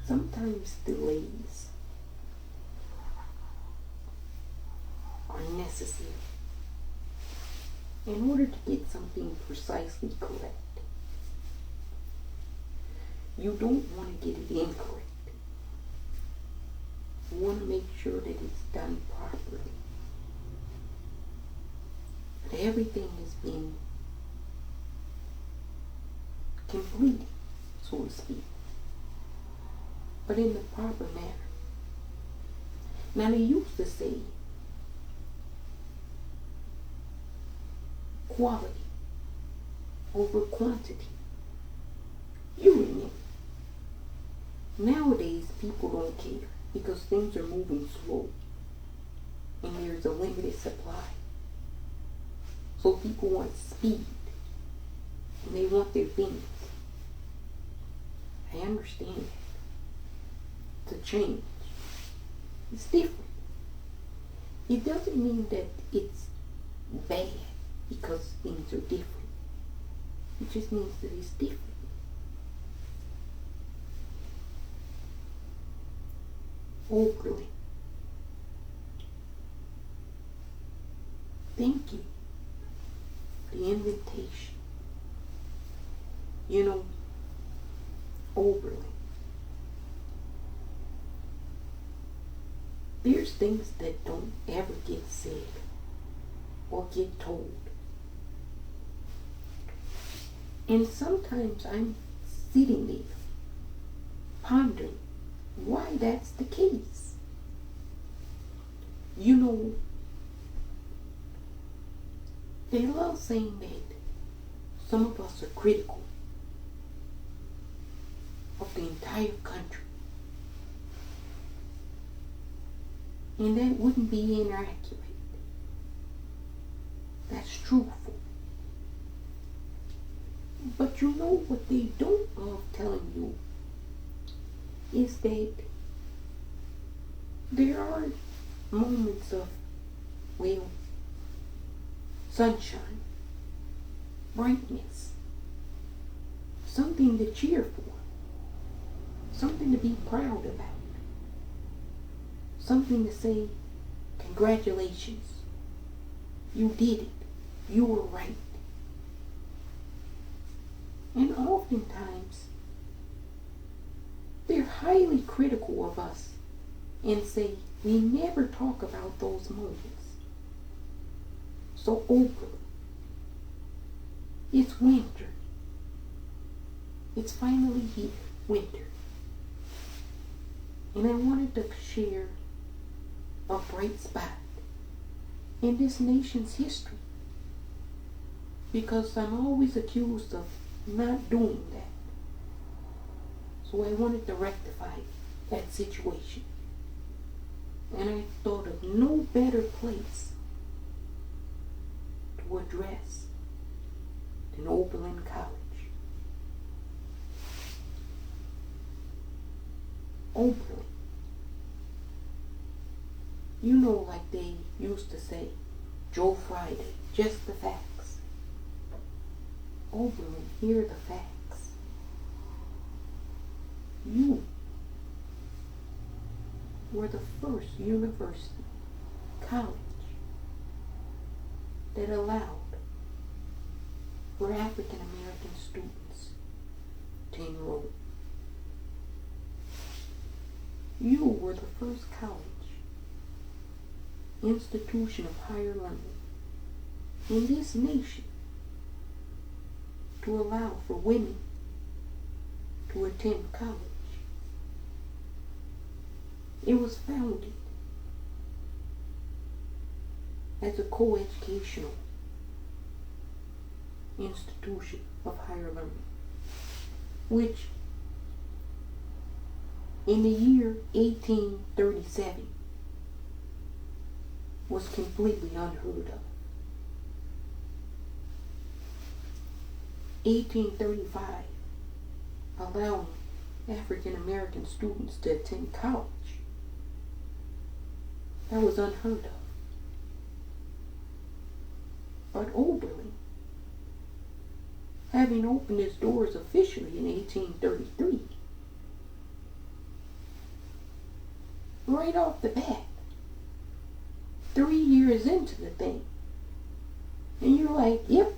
Sometimes delays are necessary in order to get something precisely correct. You don't want to get it incorrect. You want to make sure that it's done properly. That everything has been completed, so to speak, but in the proper manner. Now, they used to say quality over quantity. You remember. Nowadays, people don't care because things are moving slow and there's a limited supply. So people want speed and they want their things. I understand that. It's a change. It's different. It doesn't mean that it's bad because things are different. It just means that it's different. Oberlin. Thank you for the invitation. You know, Oberlin. There's things that don't ever get said or get told. And sometimes I'm sitting there pondering why that's the case. You know, they love saying that some of us are critical of the entire country. And that wouldn't be inaccurate. That's truthful. But you know what they don't love telling you is that there are moments of, well, sunshine, brightness, something to cheer for, something to be proud about, something to say, congratulations, you did it, you were right. And oftentimes, they're highly critical of us and say we never talk about those moments. So Oberlin, it's winter. It's finally here, winter. And I wanted to share a bright spot in this nation's history because I'm always accused of not doing that. So I wanted to rectify that situation. And I thought of no better place to address than Oberlin College. Oberlin. You know, like they used to say, Joe Friday, just the facts. Oberlin, here are the facts. You were the first university, college, that allowed for African American students to enroll. You were the first college, institution of higher learning in this nation to allow for women to attend college. It was founded as a co-educational institution of higher learning, which in the year 1837 was completely unheard of. 1835, allowing African American students to attend college. That was unheard of. But Oberlin, having opened its doors officially in 1833, right off the bat, 3 years into the thing. And you're like, yep.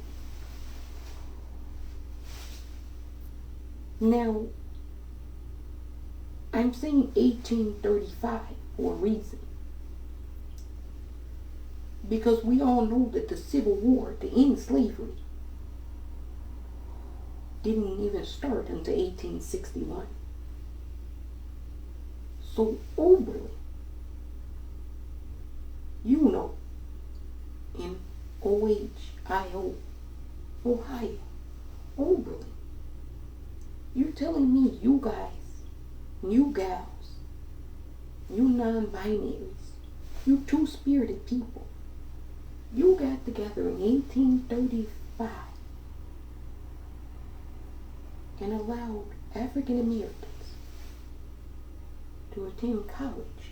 Now, I'm saying 1835 for a reason. Because we all know that the Civil War to end slavery didn't even start until 1861. So Oberlin, you know, in Ohio, Oberlin, you're telling me you guys, you gals, you non-binaries, you two-spirited people, you got together in 1835 and allowed African Americans to attend college.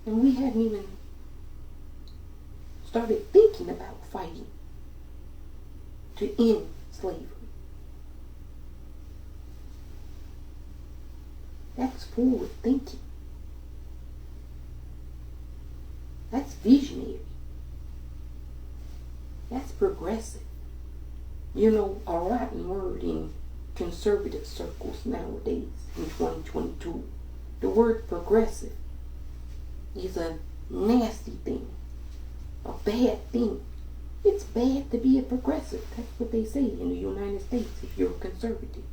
And we hadn't even started thinking about fighting to end slavery. That's forward thinking. That's visionary. That's progressive. You know, a rotten word in conservative circles nowadays in 2022. The word progressive is a nasty thing, a bad thing. It's bad to be a progressive. That's what they say in the United States if you're a conservative.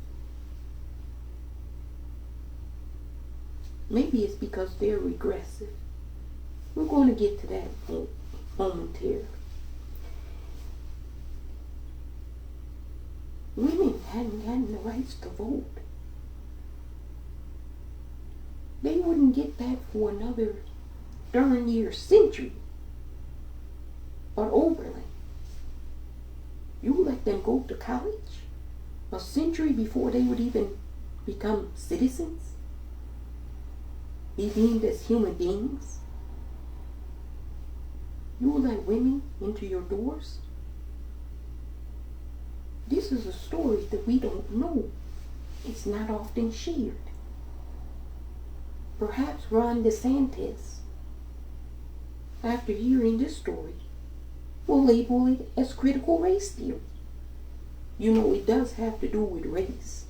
Maybe it's because they're regressive. We're going to get to that momentarily. Women hadn't gotten the rights to vote. They wouldn't get that for another darn near century. But Oberlin, you let them go to college a century before they would even become citizens, be deemed as human beings. You will let women into your doors. This is a story that we don't know. It's not often shared. Perhaps Ron DeSantis, after hearing this story, will label it as critical race theory. You know, it does have to do with race.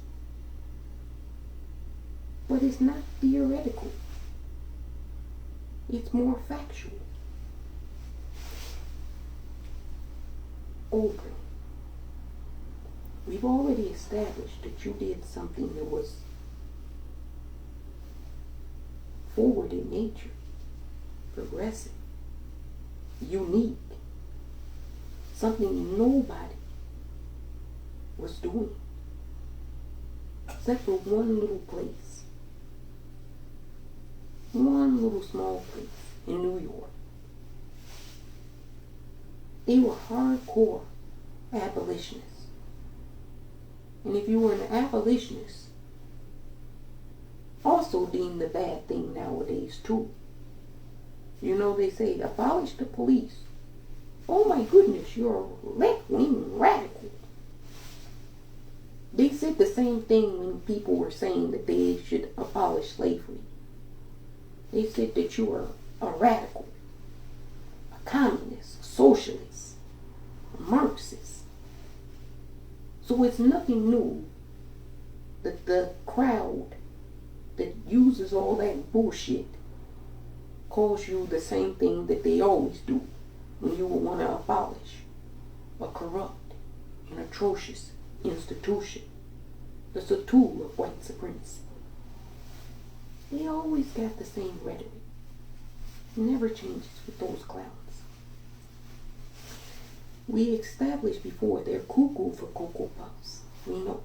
But it's not theoretical. It's more factual. Oberlin, we've already established that you did something that was forward in nature, progressive, unique, something nobody was doing, except for one little place, one little small place in New York. They were hardcore abolitionists. And if you were an abolitionist, also deemed a bad thing nowadays too. You know, they say, abolish the police. Oh my goodness, you're a left-wing radical. They said the same thing when people were saying that they should abolish slavery. They said that you were a radical, a communist, a socialist, a Marxist. So it's nothing new that the crowd that uses all that bullshit calls you the same thing that they always do when you want to abolish a corrupt and atrocious institution that's a tool of white supremacy. They always got the same rhetoric. It never changes with those clowns. We established before they're cuckoo for Cocoa Puffs. We know.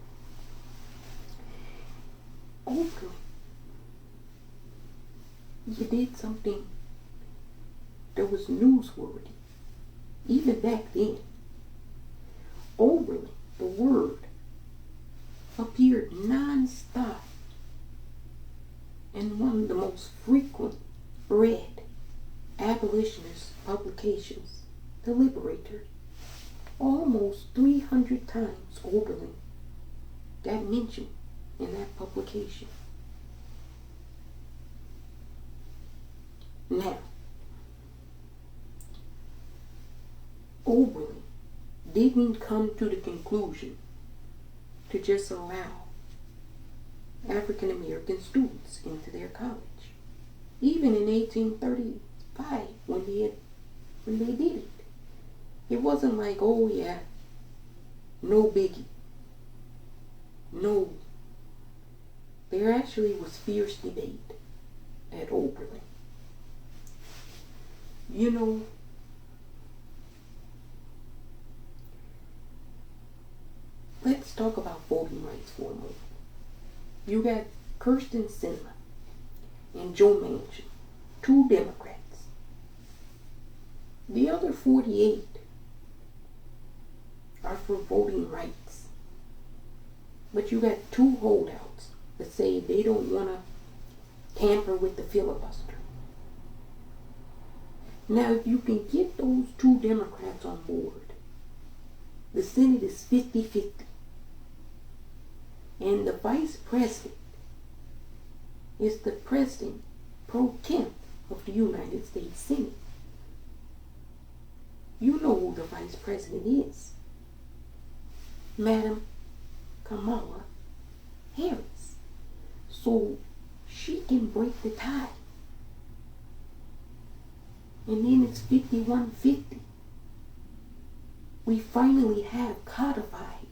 Okay. You did something that was newsworthy, even back then. Oberlin, the word, appeared non-stop in one of the most frequent read abolitionist publications, The Liberator. Almost 300 times Oberlin got mentioned in that publication. Now, Oberlin didn't come to the conclusion to just allow African American students into their college. Even in 1835, when they did it, it wasn't like, oh yeah, no biggie. No. There actually was fierce debate at Oberlin. You know, let's talk about voting rights for a moment. You got Kirsten Sinema and Joe Manchin, two Democrats. The other 48 are for voting rights. But you got two holdouts that say they don't want to tamper with the filibuster. Now, if you can get those two Democrats on board, the Senate is 50-50. And the Vice President is the President pro tem of the United States Senate. You know who the Vice President is. Madam Kamala Harris. So she can break the tie. And then it's 51-50. We finally have codified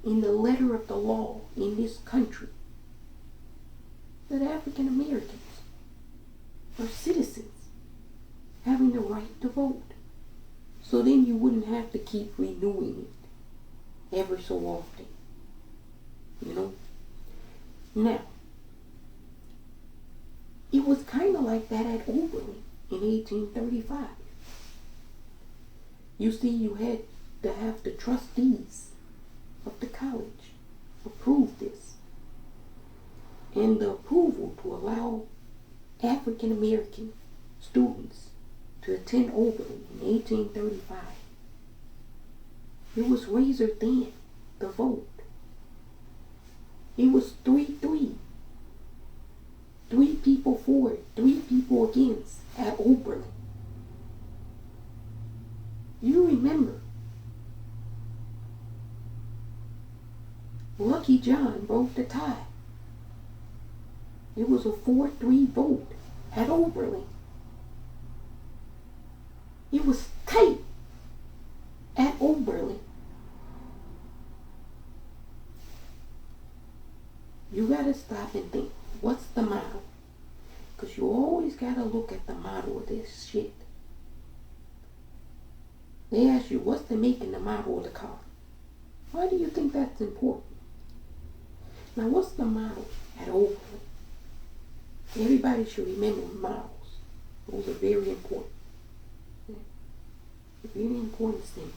in the letter of the law in this country that African Americans are citizens having the right to vote. So then you wouldn't have to keep renewing it ever so often. You know? Now, it was kind of like that at Oberlin in 1835. You see, you had to have the trustees of the college approve this. And the approval to allow African American students to attend Oberlin in 1835, it was razor thin, the vote. It was 3-3. 3 people for it, 3 people against at Oberlin. You remember, Lucky John broke the tie. It was a 4-3 vote at Oberlin. It was tight at Oberlin. You gotta stop and think, what's the model? Because you always gotta look at the model of this shit. They ask you, what's the make and the model of the car? Why do you think that's important? Now, what's the model at Oberlin? Everybody should remember models. Those are very important. Very important things.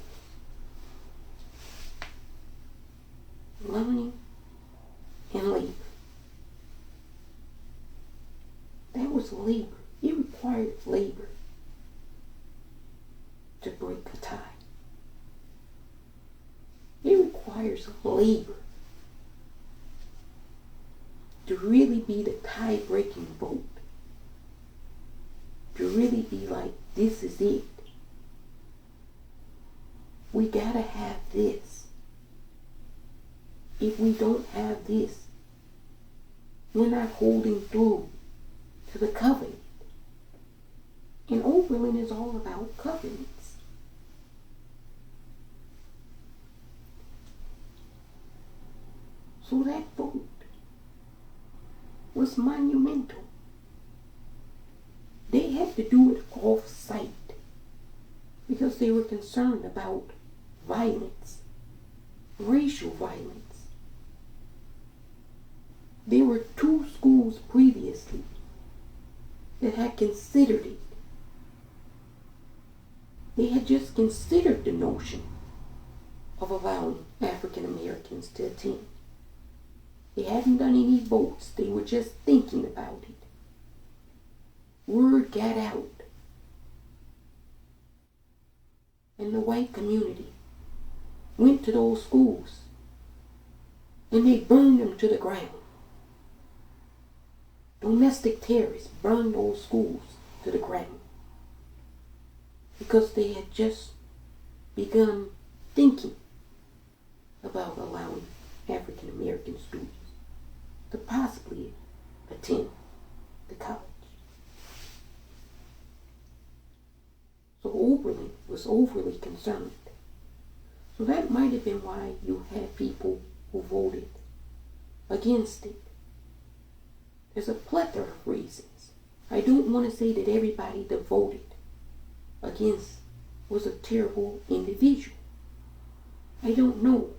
Learning and labor. That was labor. It required labor to break a tie. It requires labor to really be the tie-breaking vote. To really be like, this is it. We gotta have this. If we don't have this, we're not holding through to the covenant. And Oberlin is all about covenants. So that vote was monumental. They had to do it off-site because they were concerned about violence, racial violence. There were 2 schools previously that had considered it. They had just considered the notion of allowing African Americans to attend. They hadn't done any votes. They were just thinking about it. Word got out. And the white community went to those schools and they burned them to the ground. domestic terrorists burned those schools to the ground because they had just begun thinking about allowing African American students to possibly attend the college. So Oberlin was overly concerned. So that might have been why you had people who voted against it. There's a plethora of reasons. I don't want to say that everybody that voted against was a terrible individual. I don't know.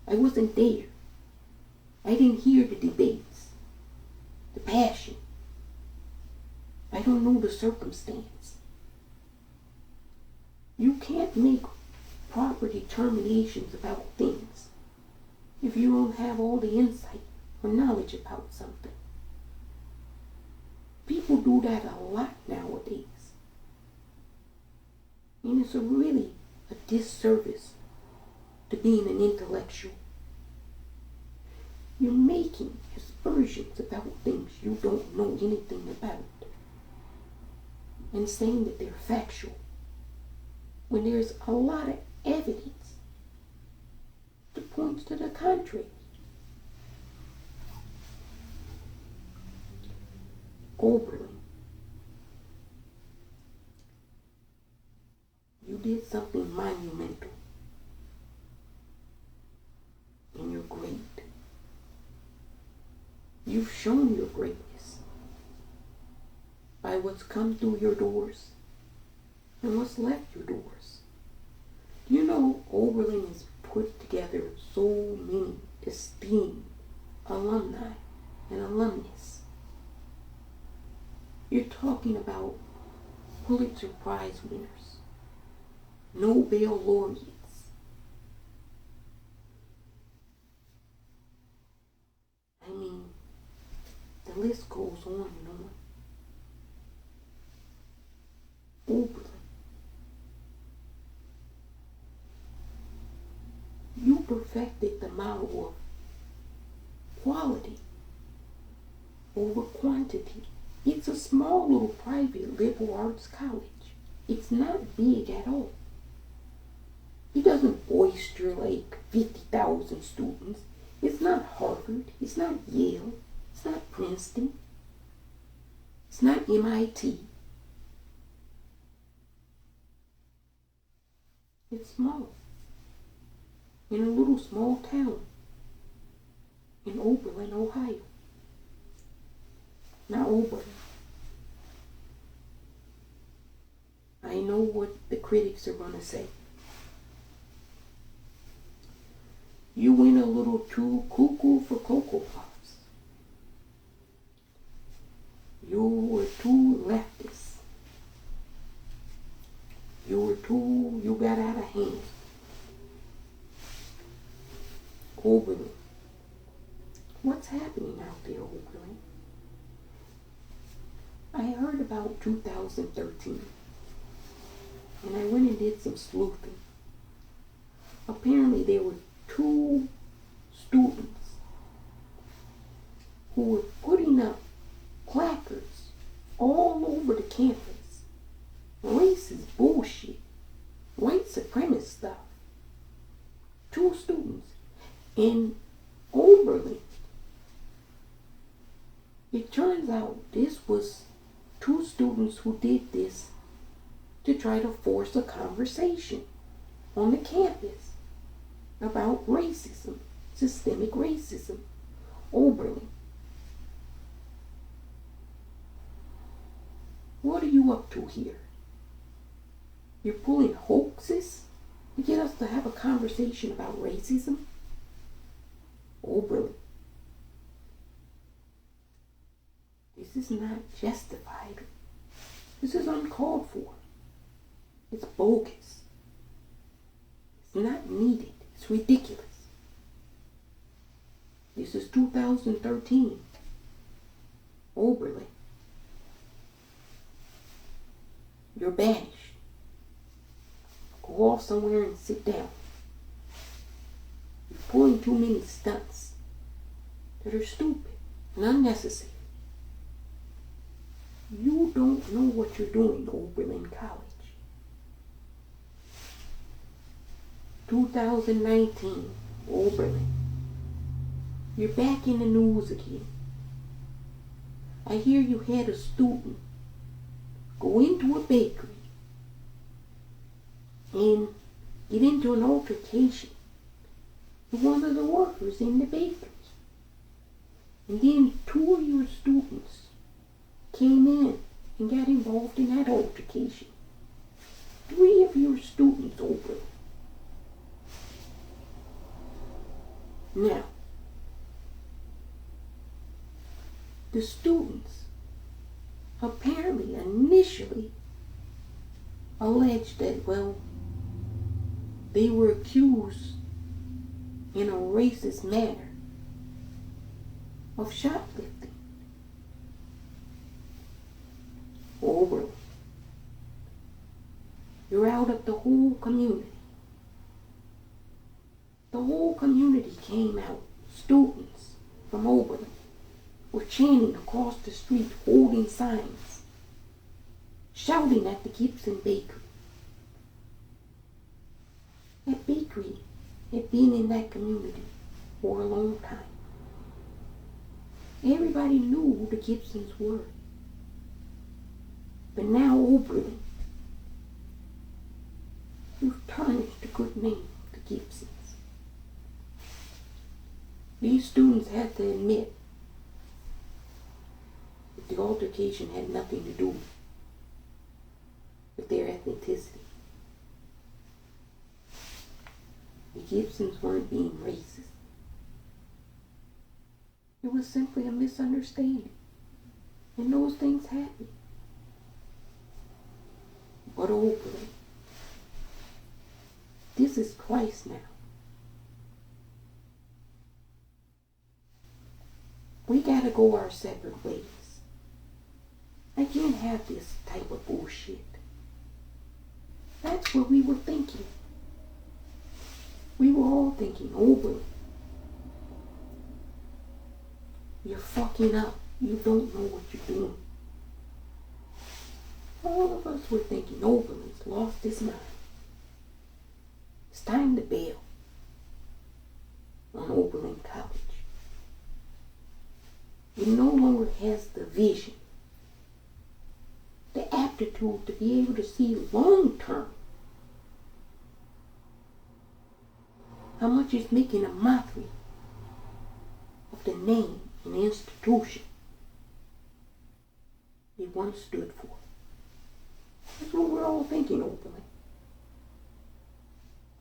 I wasn't there. I didn't hear the debates, the passion. I don't know the circumstance. You can't make proper determinations about things if you don't have all the insight or knowledge about something. People do that a lot nowadays. And it's really a disservice to being an intellectual. You're making aspersions about things you don't know anything about and saying that they're factual when there's a lot of evidence that points to the contrary. Oberlin, you did something monumental, and you're great. You've shown your greatness by what's come through your doors and what's left your doors. You know, Oberlin has put together so many esteemed alumni and alumnus. You're talking about Pulitzer Prize winners, Nobel laureates. I mean, the list goes on and on. Oberlin, you perfected the model of quality over quantity. It's a small little private liberal arts college. It's not big at all. It doesn't boister like 50,000 students. It's not Harvard. It's not Yale. It's not Princeton. It's not MIT. It's small. In a little small town in Oberlin, Ohio. Now Oberlin. I know what the critics are going to say. You went a little too cuckoo for Cocoa Puffs. You were too leftist. You got out of hand. Oberlin. What's happening out there, Oberlin? I heard about 2013, and I went and did some sleuthing. Apparently there were 2 students who were putting up placards all over the campus. Racist bullshit. White supremacist stuff. 2 students in Oberlin. It turns out this was 2 students who did this to try to force a conversation on the campus about racism, systemic racism. Oberlin. What are you up to here? You're pulling hoaxes to get us to have a conversation about racism? Oberlin. This is not justified. This is uncalled for. It's bogus. It's not needed. It's ridiculous. This is 2013. Oberlin. You're banished. Go off somewhere and sit down. You're pulling too many stunts that are stupid and unnecessary. You don't know what you're doing, Oberlin College. 2019, Oberlin. You're back in the news again. I hear you had a student go into a bakery and get into an altercation with one of the workers in the bakery. And then 2 of your students came in and got involved in that altercation. 3 of your students, Oberlin. Now, the students apparently initially alleged that, well, they were accused in a racist manner of shoplifting. Oberlin, you're out of the whole community. The whole community came out. Students from Oberlin were chanting across the street, holding signs, shouting at the Gibson bakery. That bakery had been in that community for a long time. Everybody knew who the Gibsons were. But now Oberlin, you've tarnished the good name of the Gibsons. These students had to admit that the altercation had nothing to do with their ethnicity. The Gibsons weren't being racist. It was simply a misunderstanding. And those things happen. But Oberlin, this is twice now. We gotta go our separate ways. I can't have this type of bullshit. That's what we were thinking. We were all thinking, Oberlin, you're fucking up. You don't know what you're doing. All of us were thinking Oberlin's lost his mind. It's time to bail on Oberlin College. It no longer has the vision, the aptitude to be able to see long term how much it's making a mockery of the name and institution it once stood for. That's what we're all thinking, Oberlin.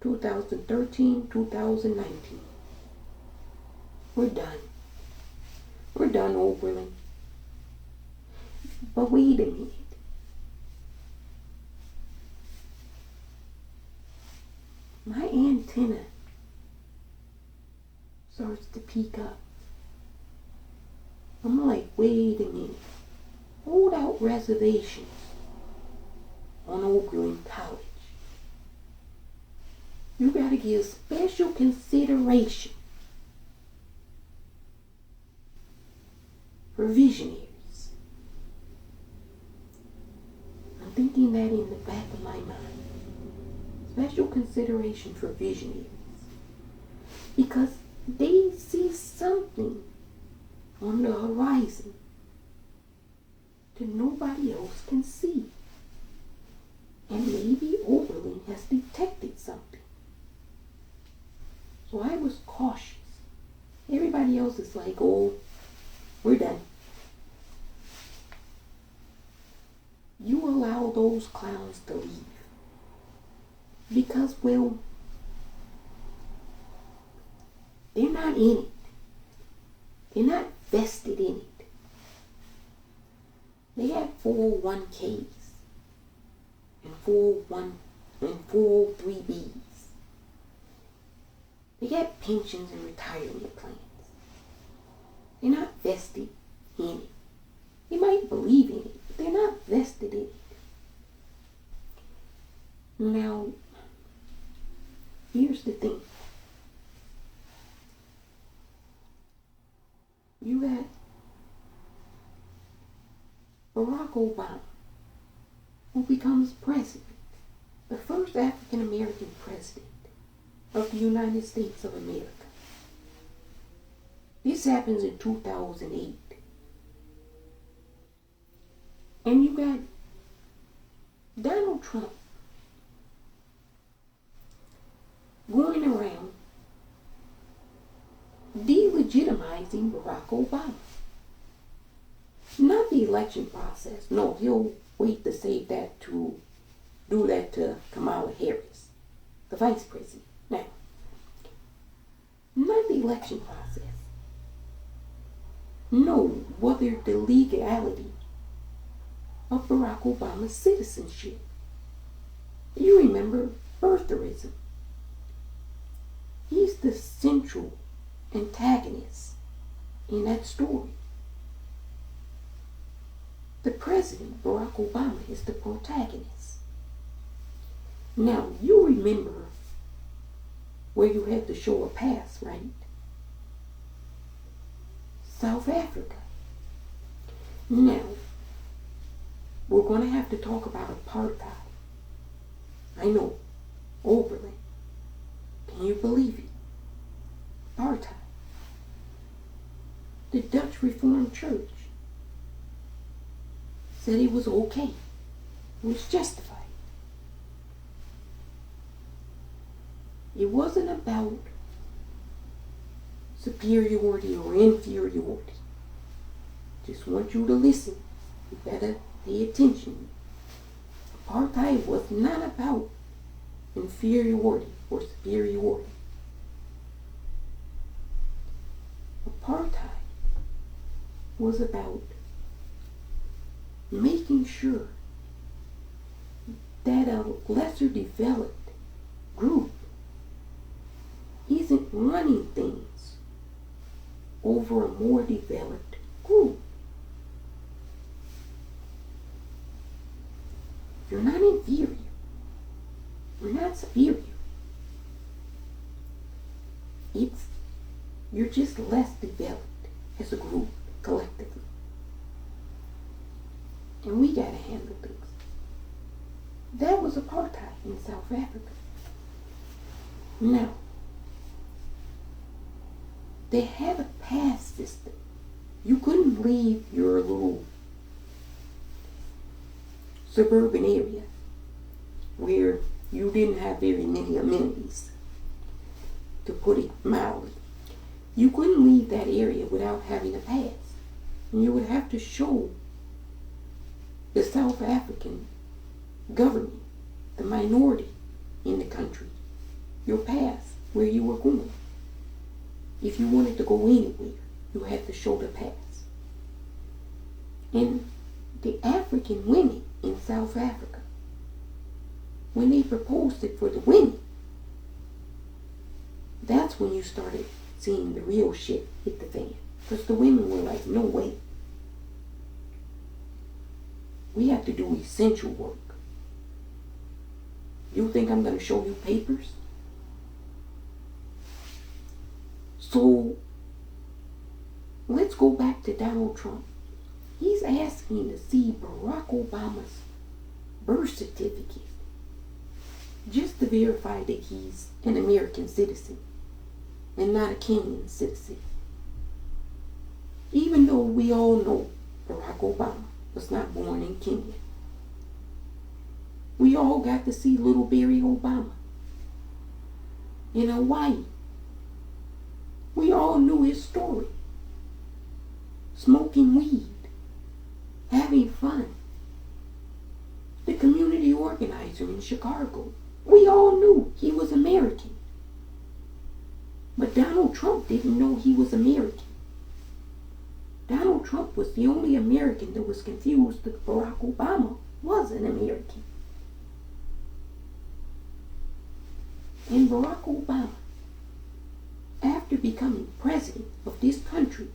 2013, 2019. We're done. We're done, Oberlin. But wait a minute. My antenna starts to peak up. I'm like, wait a minute. Hold out reservations on Oberlin College. You gotta give special consideration for visionaries. I'm thinking that in the back of my mind. Special consideration for visionaries. Because they see something on the horizon that nobody else can see. And maybe Oberlin has detected something. So I was cautious. Everybody else is like, oh, we're done. You allow those clowns to leave. Because, well, they're not in it. They're not vested in it. They have 401ks and 403bs. They got pensions and retirement plans. They're not vested in it. They might believe in it, but they're not vested in it. Now, here's the thing. You got Barack Obama, who becomes president, the first African American president of the United States of America. This happens in 2008. And you got Donald Trump going around delegitimizing Barack Obama. Not the election process. No, he'll wait to save that to do that to Kamala Harris, the vice president. Now, not the election process. No, whether the legality of Barack Obama's citizenship. You remember birtherism. He's the central antagonist in that story. The president, Barack Obama, is the protagonist. Now, you remember where you had to show a pass, right? South Africa. Now, we're going to have to talk about apartheid. I know, Oberlin. Can you believe it? Apartheid. The Dutch Reformed Church said it was okay. It was justified. It wasn't about superiority or inferiority. Just want you to listen. You better pay attention. Apartheid was not about inferiority or superiority. Apartheid was about making sure that a lesser developed group isn't running things over a more developed group. You're not inferior. You're not superior. You're just less developed as a group, collectively. And we gotta handle things. That was apartheid in South Africa. Now, they had a pass system. You couldn't leave your little suburban area where you didn't have very many amenities, to put it mildly. You couldn't leave that area without having a pass. And you would have to show the South African government, the minority in the country, your pass, where you were going. If you wanted to go anywhere, you had to show the pass. And the African women in South Africa, when they proposed it for the women, that's when you started seeing the real shit hit the fan. Because the women were like, no way. We have to do essential work. You think I'm going to show you papers? So, let's go back to Donald Trump. He's asking to see Barack Obama's birth certificate just to verify that he's an American citizen and not a Kenyan citizen. Even though we all know Barack Obama was not born in Kenya. We all got to see little Barry Obama in Hawaii. We all knew his story. Smoking weed, having fun. The community organizer in Chicago. We all knew he was American. But Donald Trump didn't know he was American. Donald Trump was the only American that was confused that Barack Obama was an American. And Barack Obama, after becoming president of this country,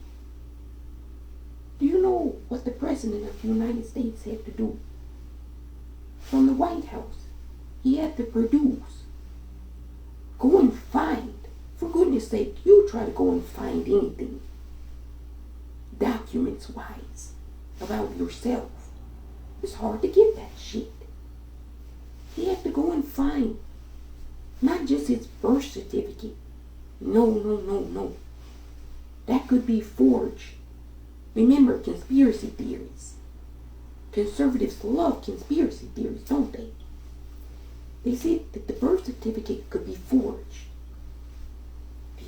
do you know what the president of the United States had to do? From the White House, he had to produce, go and find, for goodness sake, you try to go and find anything documents-wise about yourself It's hard to get that shit. He had to go and find not just his birth certificate. No. That could be forged. Remember, conspiracy theories. Conservatives love conspiracy theories, don't they? They said that the birth certificate could be forged.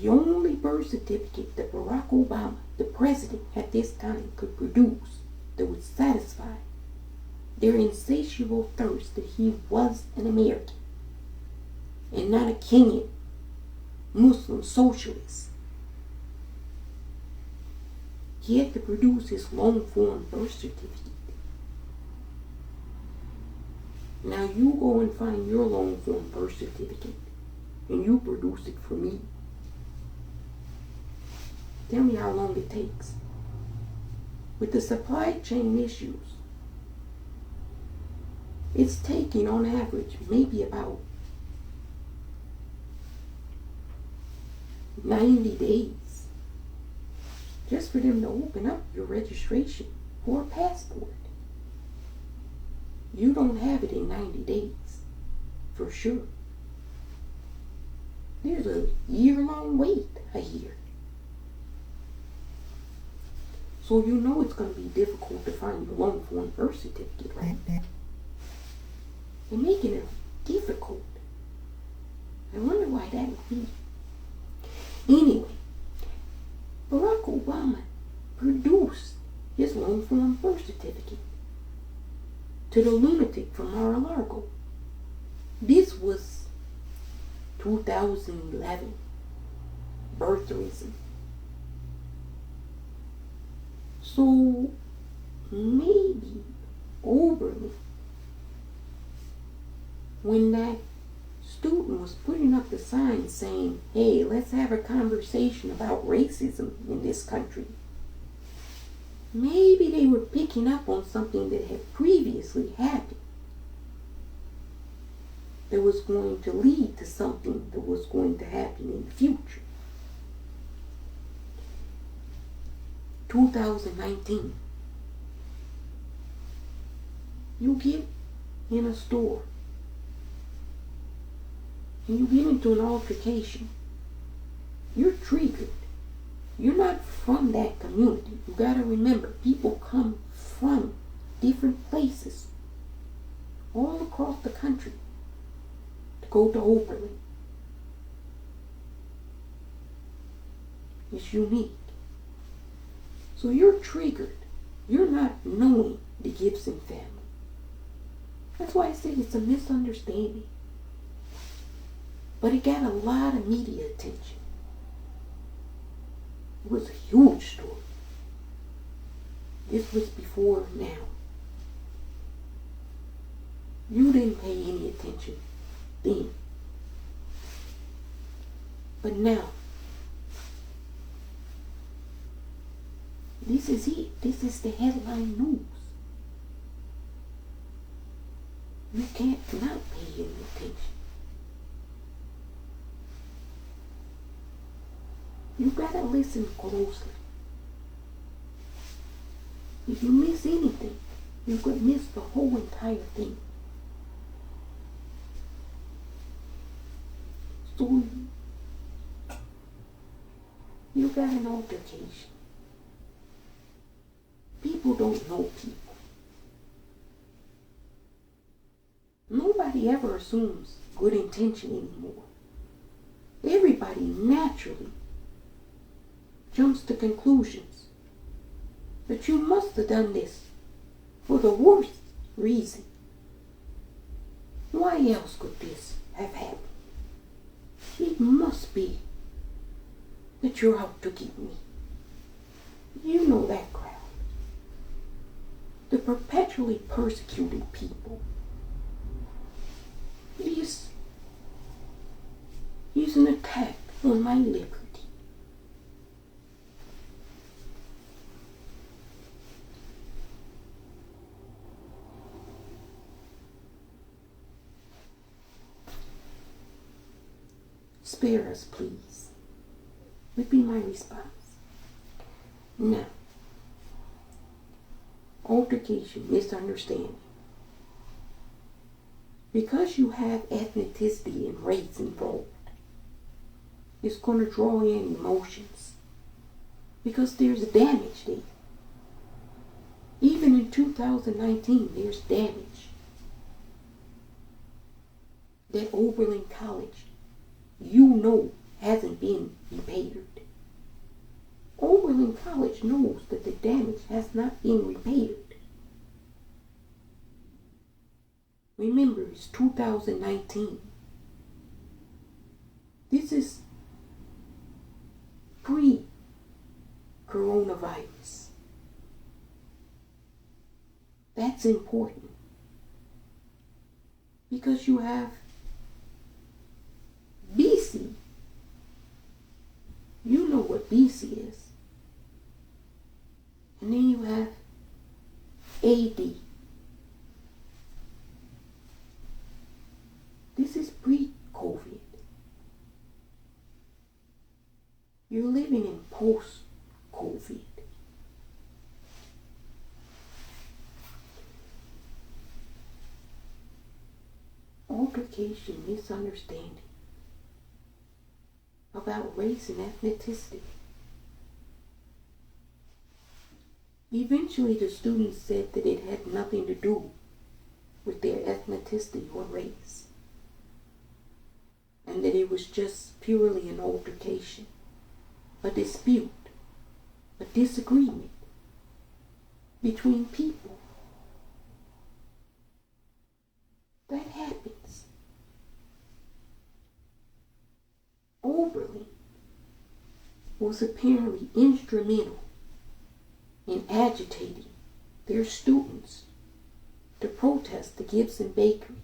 The only birth certificate that Barack Obama, the president at this time, could produce that would satisfy their insatiable thirst that he was an American and not a Kenyan Muslim socialist. He had to produce his long-form birth certificate. Now you go and find your long-form birth certificate and you produce it for me. Tell me how long it takes. With the supply chain issues, it's taking on average maybe about 90 days just for them to open up your registration for a passport. You don't have it in 90 days, for sure. There's a year-long wait, I hear. So you know it's going to be difficult to find your long-form birth certificate, right? They're making it difficult. I wonder why that would be. Anyway, Barack Obama produced his long-form birth certificate to the lunatic from Mar-a-Lago. This was 2011. Birtherism. So maybe Oberlin, when that student was putting up the sign saying, hey, let's have a conversation about racism in this country, maybe they were picking up on something that had previously happened that was going to lead to something that was going to happen in the future. 2019. You get in a store and you get into an altercation. You're triggered. You're not from that community. You gotta remember, people come from different places all across the country to go to Oberlin. It's unique. So you're triggered. You're not knowing the Gibson family. That's why I say it's a misunderstanding. But it got a lot of media attention. It was a huge story. This was before now. You didn't pay any attention then. But now, this is it. This is the headline news. You can't not pay any attention. You gotta listen closely. If you miss anything, you could miss the whole entire thing. So you got an altercation. People don't know people. Nobody ever assumes good intention anymore. Everybody naturally jumps to conclusions that you must have done this for the worst reason. Why else could this have happened? It must be that you're out to get me. You know that crowd. The perpetually persecuted people. This is an attack on my liberty. Spare us, please, would be my response. Now, altercation, misunderstanding. Because you have ethnicity and race involved, it's going to draw in emotions. Because there's damage there. Even in 2019, there's damage. That Oberlin College, hasn't been repaired. Oberlin College knows that the damage has not been repaired. Remember, it's 2019. This is pre-coronavirus. That's important. Because you have BC. You know what BC is. And then you have AD. This is pre-COVID. You're living in post-COVID. Altercation, misunderstanding about race and ethnicity. Eventually the students said that it had nothing to do with their ethnicity or race, and that it was just purely an altercation, a dispute, a disagreement between people. That happens. Oberlin was apparently instrumental in agitating their students to protest the Gibson Bakery.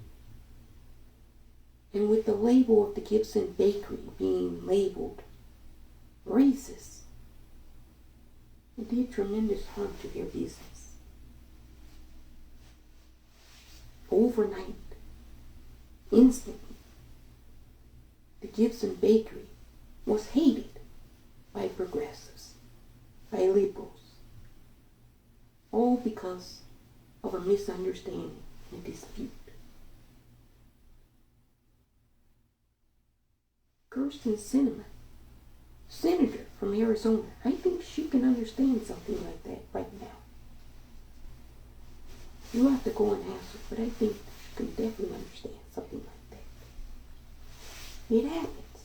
And with the label of the Gibson Bakery being labeled racist, it did tremendous harm to their business. Overnight, instantly, the Gibson Bakery was hated by progressives, by liberals, all because of a misunderstanding and dispute. Kirsten Sinema, senator from Arizona, I think she can understand something like that right now. You have to go and ask her, but I think she can definitely understand something like that. It happens.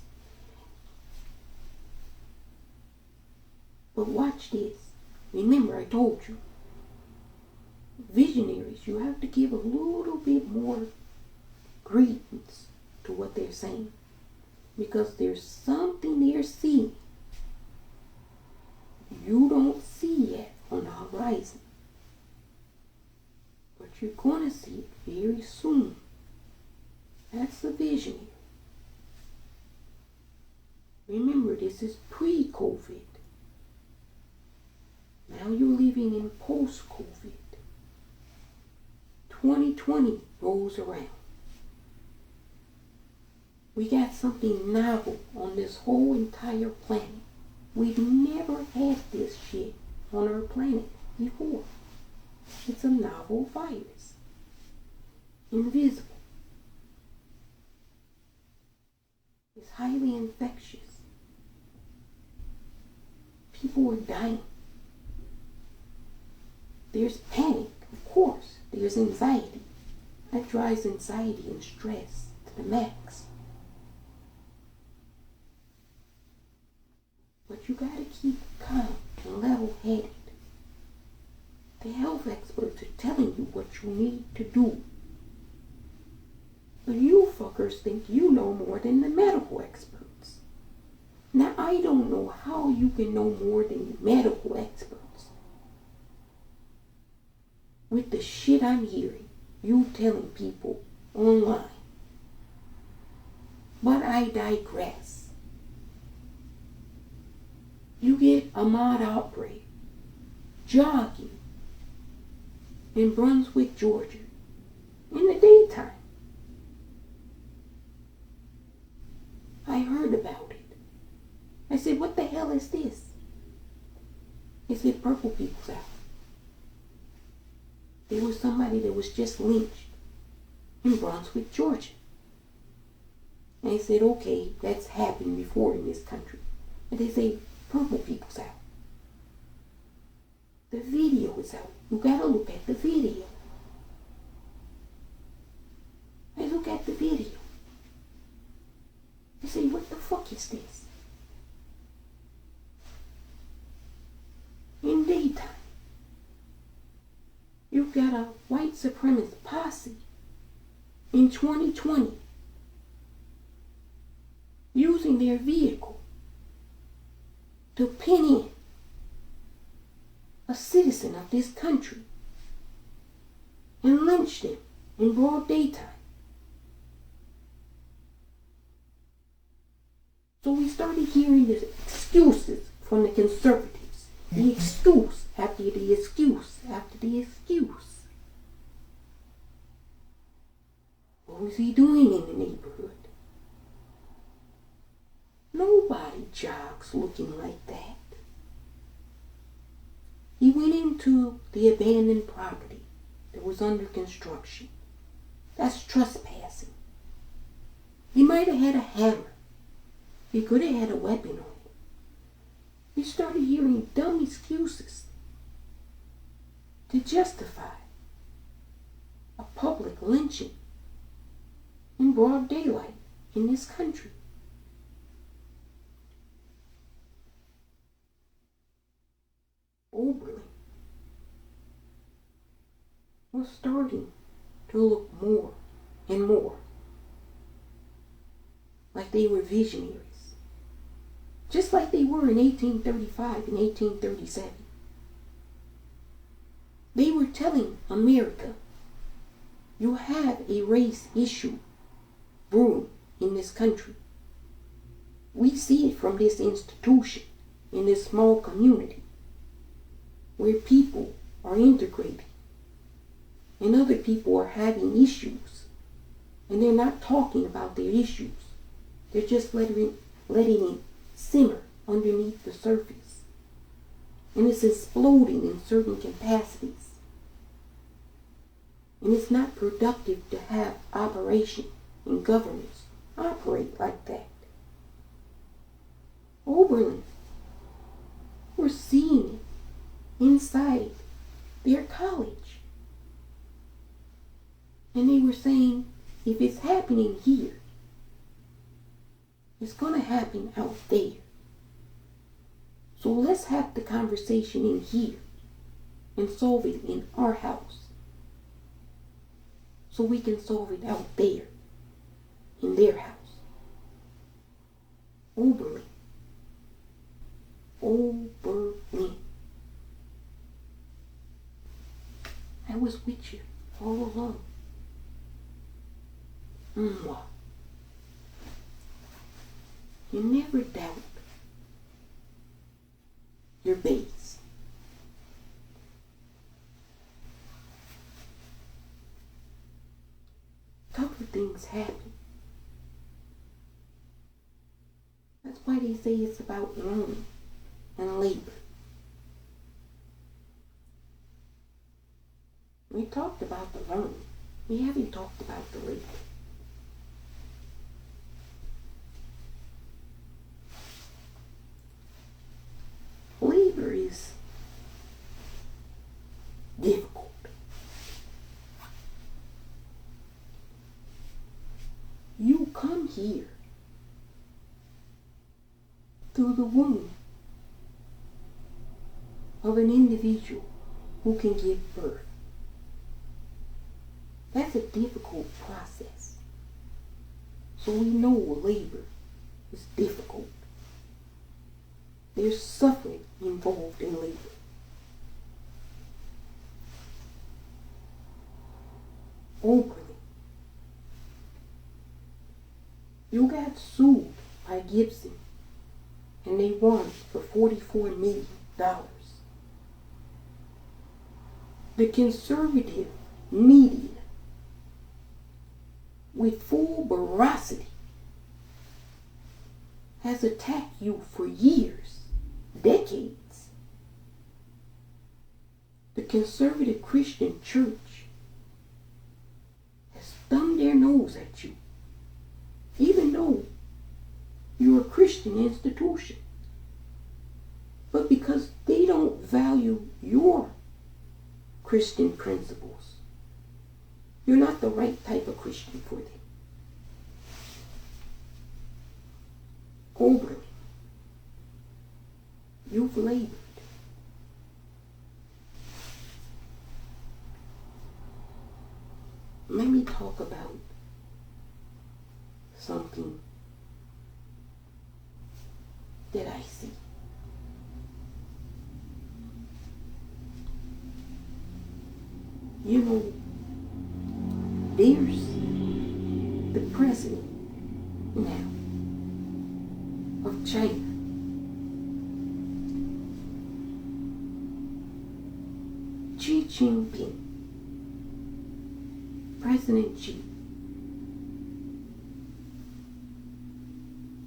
But watch this. Remember, I told you, visionaries, you have to give a little bit more credence to what they're saying, because there's something they're seeing you don't see yet on the horizon, but you're going to see it very soon. That's the visionary. Remember, this is pre-COVID. Now you're living in post-COVID. 2020 rolls around. We got something novel on this whole entire planet. We've never had this shit on our planet before. It's a novel virus. Invisible. It's highly infectious. People are dying. There's panic, of course. There's anxiety. That drives anxiety and stress to the max. But you gotta keep calm and level-headed. The health experts are telling you what you need to do. But you fuckers think you know more than the medical experts. Now, I don't know how you can know more than the medical experts. With the shit I'm hearing, you telling people online. But I digress. You get Ahmaud Arbery jogging in Brunswick, Georgia, in the daytime. I heard about it. I said, what the hell is this? He said, Purple People's Hour. there was somebody that was just lynched in Brunswick, Georgia. And they said, okay, that's happened before in this country. And they say, purple people's out. The video is out. You gotta look at the video. I look at the video. I say, what the fuck is this? In daytime, you've got a white supremacist posse in 2020 using their vehicle to pin in a citizen of this country and lynch them in broad daytime. So we started hearing the excuses from the conservatives. The excuse after the excuse after the excuse. What was he doing in the neighborhood? Nobody jogs looking like that. He went into the abandoned property that was under construction. That's trespassing. He might have had a hammer. He could have had a weapon on him. We started hearing dumb excuses to justify a public lynching in broad daylight in this country. Oberlin was starting to look more and more like they were visionaries. Just like they were in 1835 and 1837. They were telling America, you have a race issue brewing in this country. We see it from this institution, in this small community, where people are integrating and other people are having issues, and they're not talking about their issues. They're just letting it simmer underneath the surface, and it's exploding in certain capacities, and it's not productive to have operation and governments operate like that. Oberlin were seeing it inside their college, and they were saying, if it's happening here, it's going to happen out there. So let's have the conversation in here and solve it in our house, so we can solve it out there in their house. Oberlin. Oberlin. I was with you all along. Mwah. You never doubt your base. Couple things happen. That's why they say it's about learning and labor. We talked about the learning. We haven't talked about the labor. Labor is difficult. You come here through the womb of an individual who can give birth. That's a difficult process. So we know labor is difficult. There's suffering involved in labor. Oberlin. You got sued by Gibson, and they won for $44 million. The conservative media, with full veracity, has attacked you for years, decades. The conservative Christian church has thumbed their nose at you, even though you're a Christian institution. But because they don't value your Christian principles, you're not the right type of Christian for them. Oberlin, you've labored. Let me talk about something that I see. You know, there's the president now of China. Xi Jinping, President Xi.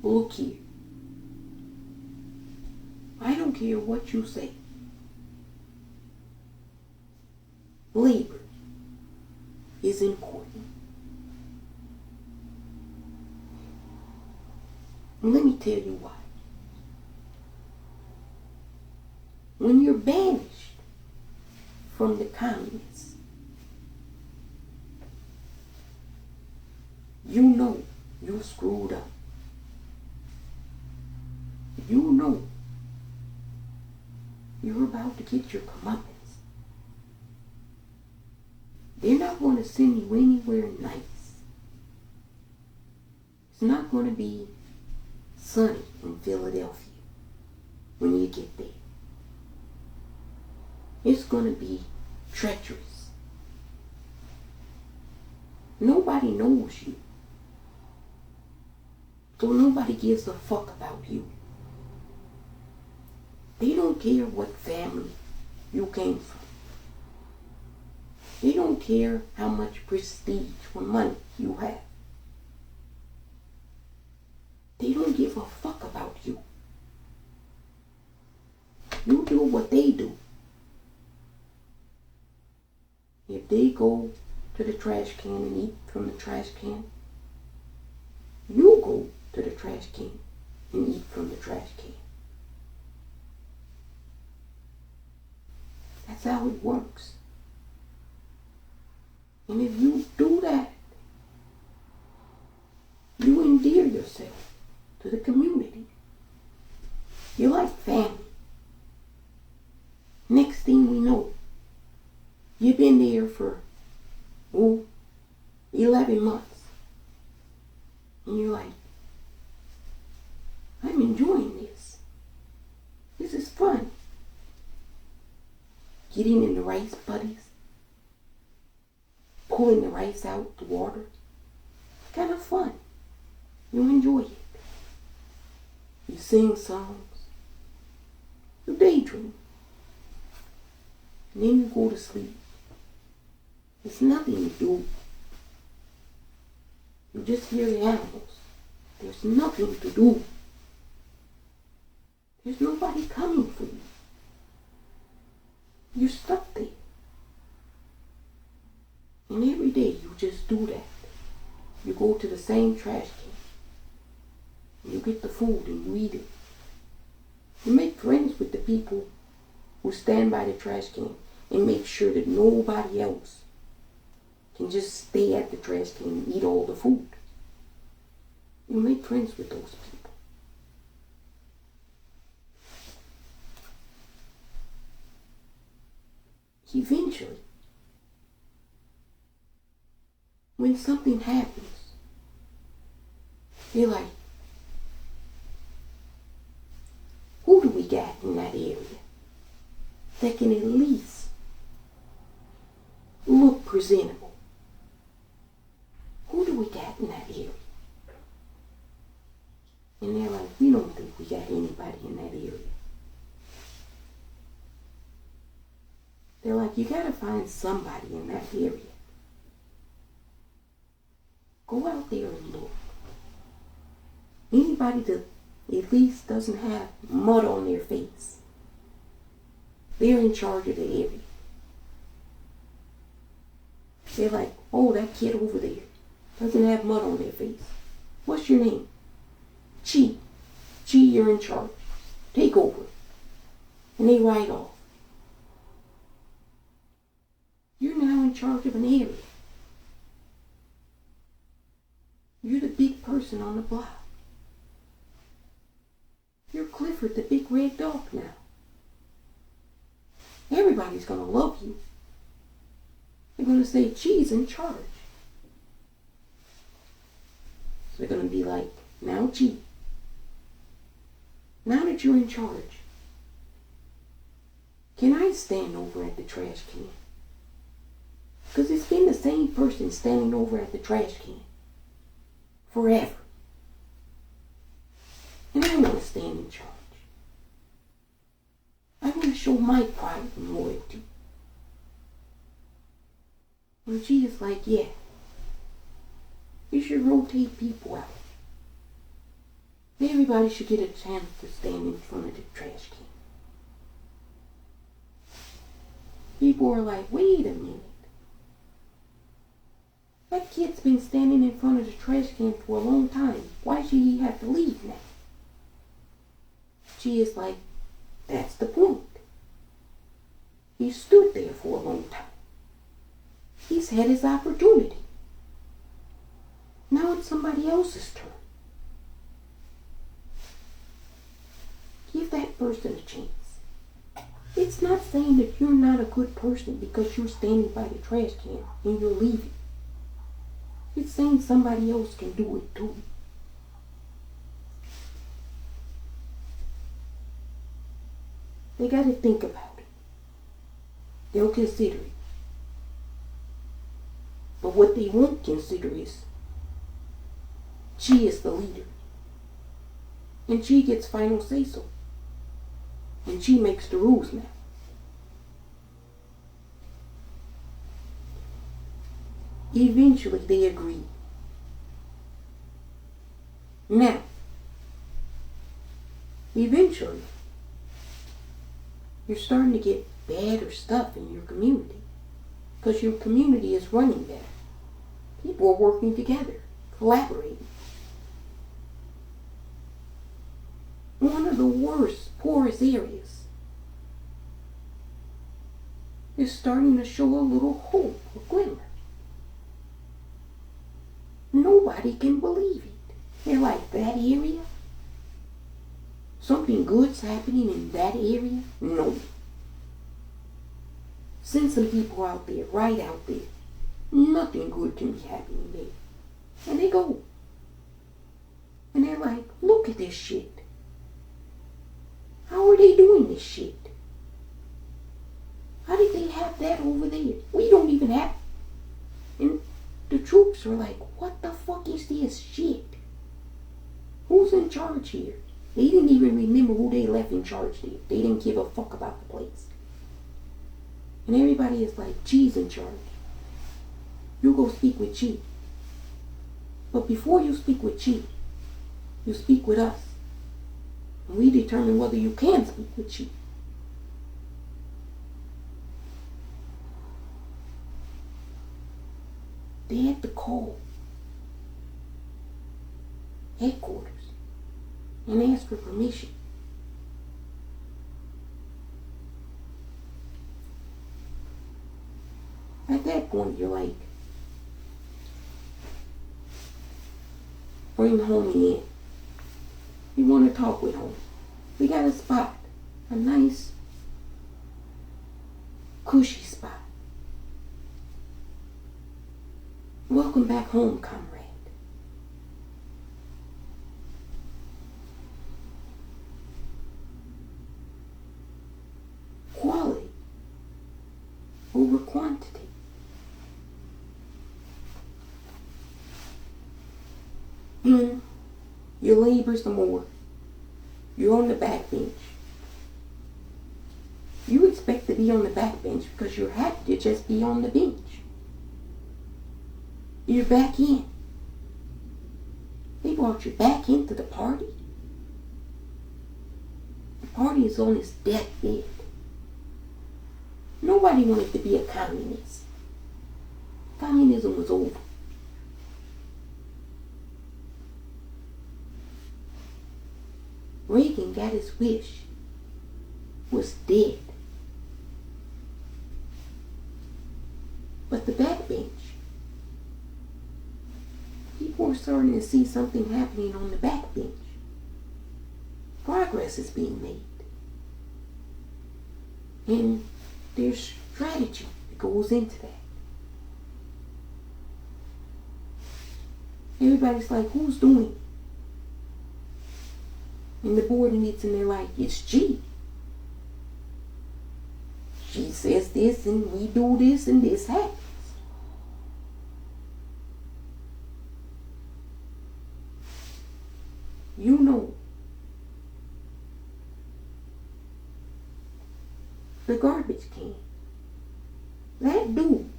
Look here. I don't care what you say. Labor is important. And let me tell you why. When you're banished from the communists, you know you screwed up. You know you're about to get your comeuppance. They're not going to send you anywhere nice. It's not going to be sunny in Philadelphia when you get there. It's going to be treacherous. Nobody knows you. So nobody gives a fuck about you. They don't care what family you came from. They don't care how much prestige or money you have. They don't give a fuck about you. You do what they do. If they go to the trash can and eat from the trash can, you go to the trash can and eat from the trash can. That's how it works. And if you do that, you endear yourself to the community. You're like family. Next thing we know, you've been there for 11 months. And you're like, I'm enjoying this. This is fun. Getting in the rice buddies. Pulling the rice out the water. It's kind of fun. You enjoy it. You sing songs. You daydream. And then you go to sleep. There's nothing to do. You just hear the animals. There's nothing to do. There's nobody coming for you. You're stuck there. And every day you just do that. You go to the same trash can. You get the food and you eat it. You make friends with the people who stand by the trash can and make sure that nobody else can just stay at the trash can and eat all the food. You make friends with those people. Eventually, when something happens, they're like, who do we got in that area that can at least look presentable? Who do we got in that area? And they're like, we don't think we got anybody in that area. They're like, you gotta find somebody in that area. Go out there and look. Anybody that at least doesn't have mud on their face. They're in charge of the area. They're like, oh, that kid over there doesn't have mud on their face. What's your name? Chi. Chi, you're in charge. Take over. And they ride off. You're now in charge of an area. You're the big person on the block. You're Clifford, the big red dog now. Everybody's gonna love you. They're gonna say, Chi's in charge. So they're gonna be like, now Chi, now that you're in charge, can I stand over at the trash can? Because it's been the same person standing over at the trash can forever. And I want to stand in charge. I want to show my pride and loyalty. And she is like, yeah, you should rotate people out. Everybody should get a chance to stand in front of the trash can. People are like, wait a minute. That kid's been standing in front of the trash can for a long time. Why should he have to leave now? She is like, that's the point. He stood there for a long time. He's had his opportunity. Now it's somebody else's turn. Give that person a chance. It's not saying that you're not a good person because you're standing by the trash can and you're leaving. It's saying somebody else can do it too. They got to think about it. They'll consider it. But what they won't consider is she is the leader. And she gets final say-so. And she makes the rules now. Eventually they agree. Now, eventually, you're starting to get better stuff in your community. Because your community is running better. People are working together, collaborating. One of the worst, poorest areas is starting to show a little hope, a glimmer. Nobody can believe it. They're like, that area? Something good's happening in that area? No. Send some people out there, right out there. Nothing good can be happening there. And they go. And they're like, look at this shit. How are they doing this shit? How did they have that over there? We don't even have it. And the troops are like, what the fuck is this shit? Who's in charge here? They didn't even remember who they left in charge there. They didn't give a fuck about the place. And everybody is like, Chi's in charge. You go speak with Chi. But before you speak with Chi, you speak with us. And we determine whether you can speak with Chi. They had to call headquarters and ask for permission. At that point, you're like, bring homie in. We want to talk with homie. We got a spot, a nice, cushy spot. Welcome back home, comrade. Quality over quantity. You labor some more. You're on the back bench. You expect to be on the back bench because you're happy to just be on the bench. You're back in. They brought you back into the party. The party is on its deathbed. Nobody wanted to be a communist. communism was over. Reagan got his wish, was dead. But the backbench, people are starting to see something happening on the backbench. Progress is being made. And there's strategy that goes into that. Everybody's like, who's doing it? And the board meets and they're like, it's G. She says this and we do this and this happens. You know, the garbage can. That dude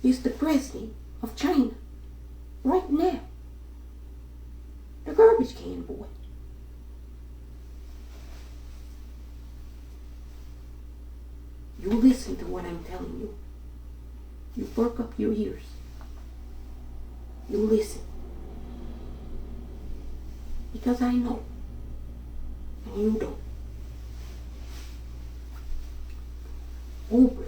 is the president of China right now. The garbage can boy. You listen to what I'm telling you. You perk up your ears. You listen. Because I know. And you don't. Oberlin.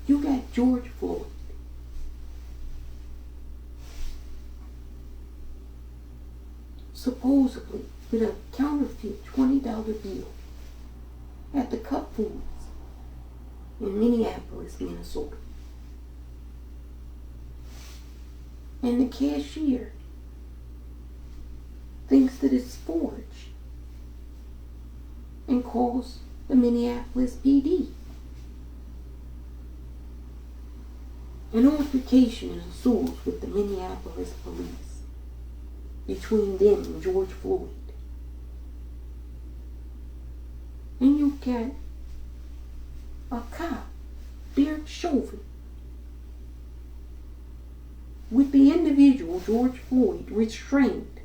You got George Floyd. Supposedly with a counterfeit $20 bill at the Cup Foods in Minneapolis, Minnesota. And the cashier thinks that it's forged and calls the Minneapolis PD. An altercation ensues with the Minneapolis police between them and George Floyd. And you got a cop, Derek Chauvin, with the individual George Floyd restrained.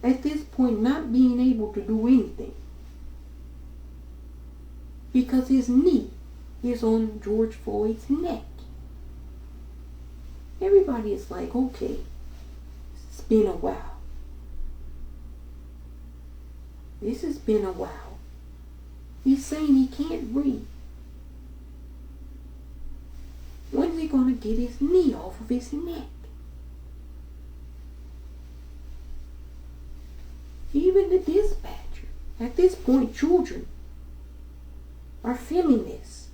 At this point, not being able to do anything because his knee is on George Floyd's neck. Everybody is like, okay, it's been a while. This has been a while. He's saying he can't breathe. When's he gonna get his knee off of his neck? Even the dispatcher, at this point, children are filming this,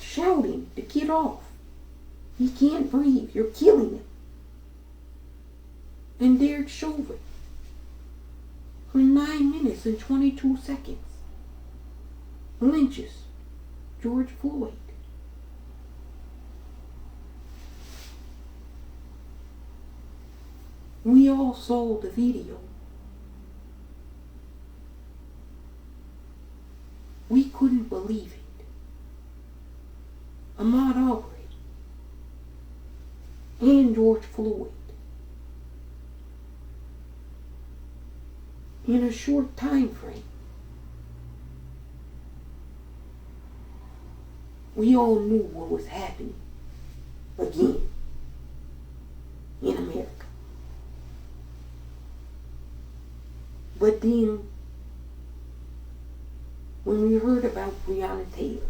shouting to get off. He can't breathe. You're killing him. And Derek Chauvin, for 9 minutes and 22 seconds, lynches George Floyd. We all saw the video. We couldn't believe it. Ahmaud Arbery and George Floyd in a short time frame. We all knew what was happening again in America. But then, when we heard about Breonna Taylor,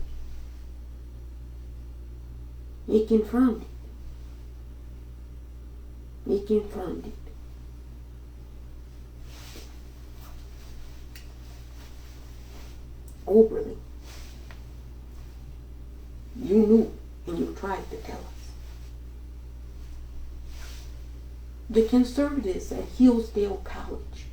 it confirmed it. It confirmed it. Oberlin, you knew and you tried to tell us. The conservatives at Hillsdale College,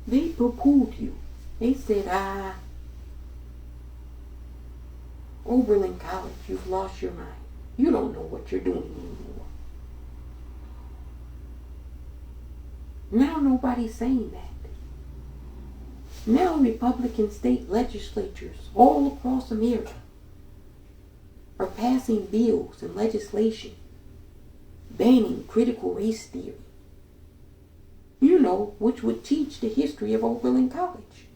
they poo-pooed you. They said, Oberlin College, you've lost your mind. You don't know what you're doing anymore. Now nobody's saying that. Now Republican state legislatures all across America are passing bills and legislation banning critical race theory. You know, which would teach the history of Oberlin College.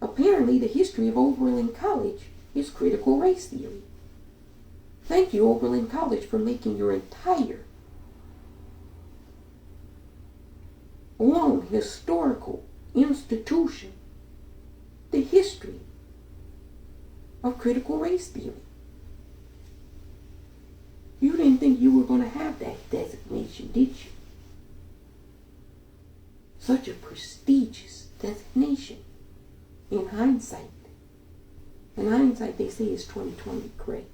Apparently, the history of Oberlin College is critical race theory. Thank you, Oberlin College, for making your entire long historical institution the history of critical race theory. You didn't think you were going to have that designation, did you? Such a prestigious designation. In hindsight. In hindsight, they say is 20/20, correct?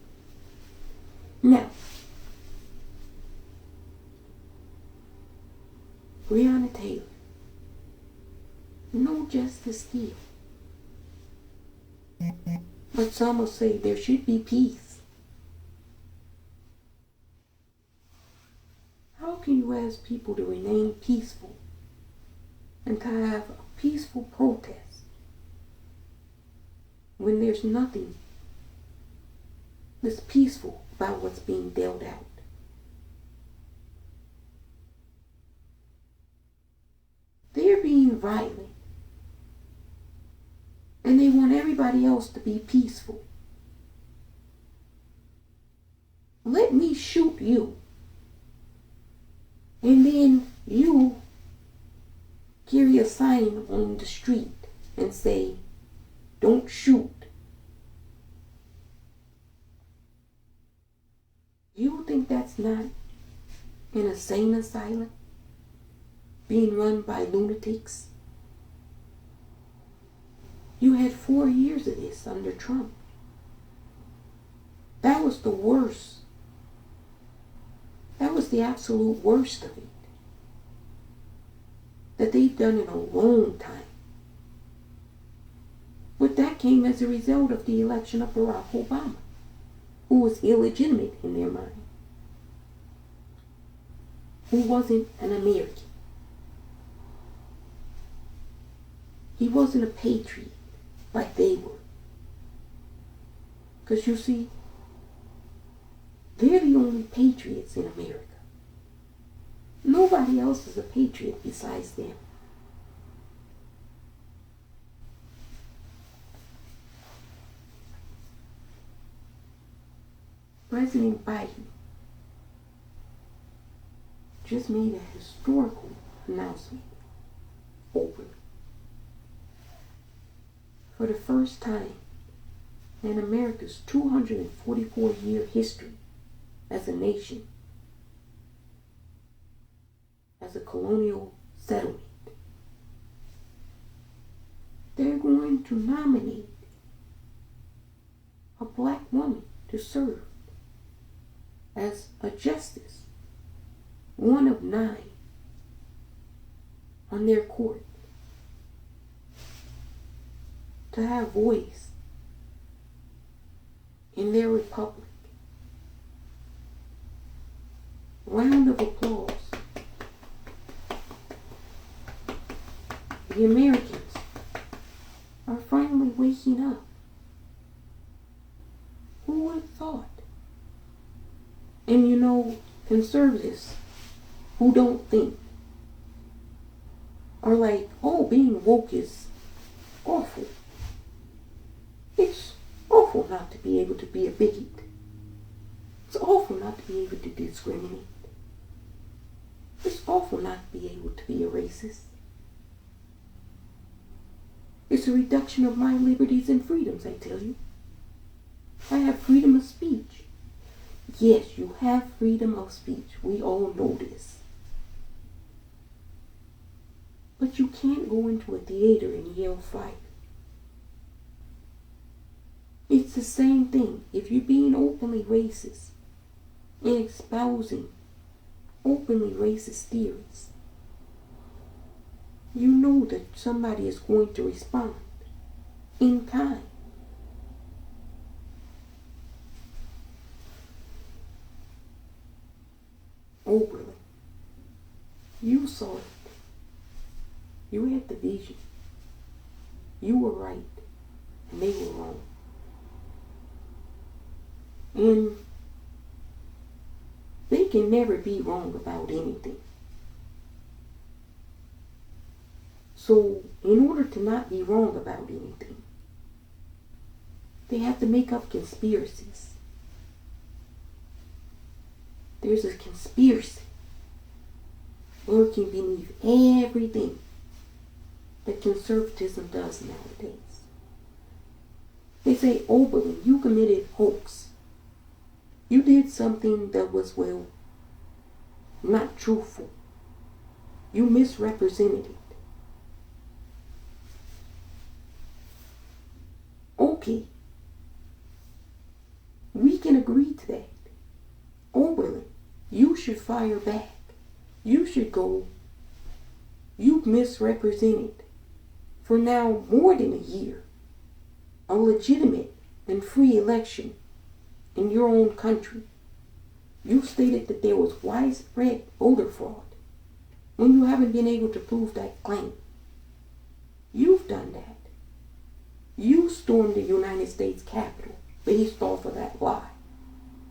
Now, Breonna Taylor. No justice here. But some will say there should be peace. How can you ask people to remain peaceful and to have a peaceful protest when there's nothing that's peaceful about what's being dealt out? They're being violent, and they want everybody else to be peaceful. Let me shoot you, and then you carry a sign on the street and say, "Don't shoot." You think that's not an insane asylum being run by lunatics? You had 4 years of this under Trump. That was the worst. That was the absolute worst of it. That they've done in a long time. But that came as a result of the election of Barack Obama, who was illegitimate in their mind, who wasn't an American. He wasn't a patriot like they were. Because you see, they're the only patriots in America. Nobody else is a patriot besides them. President Biden just made a historical announcement openly. For the first time in America's 244-year history as a nation, as a colonial settlement, they're going to nominate a black woman to serve as a justice, one of 9 on their court, to have voice in their republic. Round of applause. The Americans are finally waking up. Who would have thought? And you know, conservatives who don't think are like, oh, being woke is awful. It's awful not to be able to be a bigot. It's awful not to be able to discriminate. It's awful not to be able to be a racist. It's a reduction of my liberties and freedoms, I tell you. I have freedom of speech. Yes, you have freedom of speech. We all know this. But you can't go into a theater and yell fire. It's the same thing. If you're being openly racist and espousing openly racist theories, you know that somebody is going to respond in kind. Oberlin, you saw it. You had the vision. You were right, and they were wrong. And they can never be wrong about anything. So, in order to not be wrong about anything, they have to make up conspiracies. There's a conspiracy lurking beneath everything that conservatism does nowadays. They say, Oberlin, you committed hoax. You did something that was, well, not truthful. You misrepresented it. Okay. We can agree to that. Oberlin, you should fire back. You should go. You misrepresented for now more than a year a legitimate and free election in your own country. You stated that there was widespread voter fraud when you haven't been able to prove that claim. You've done that. You stormed the United States Capitol based off of that lie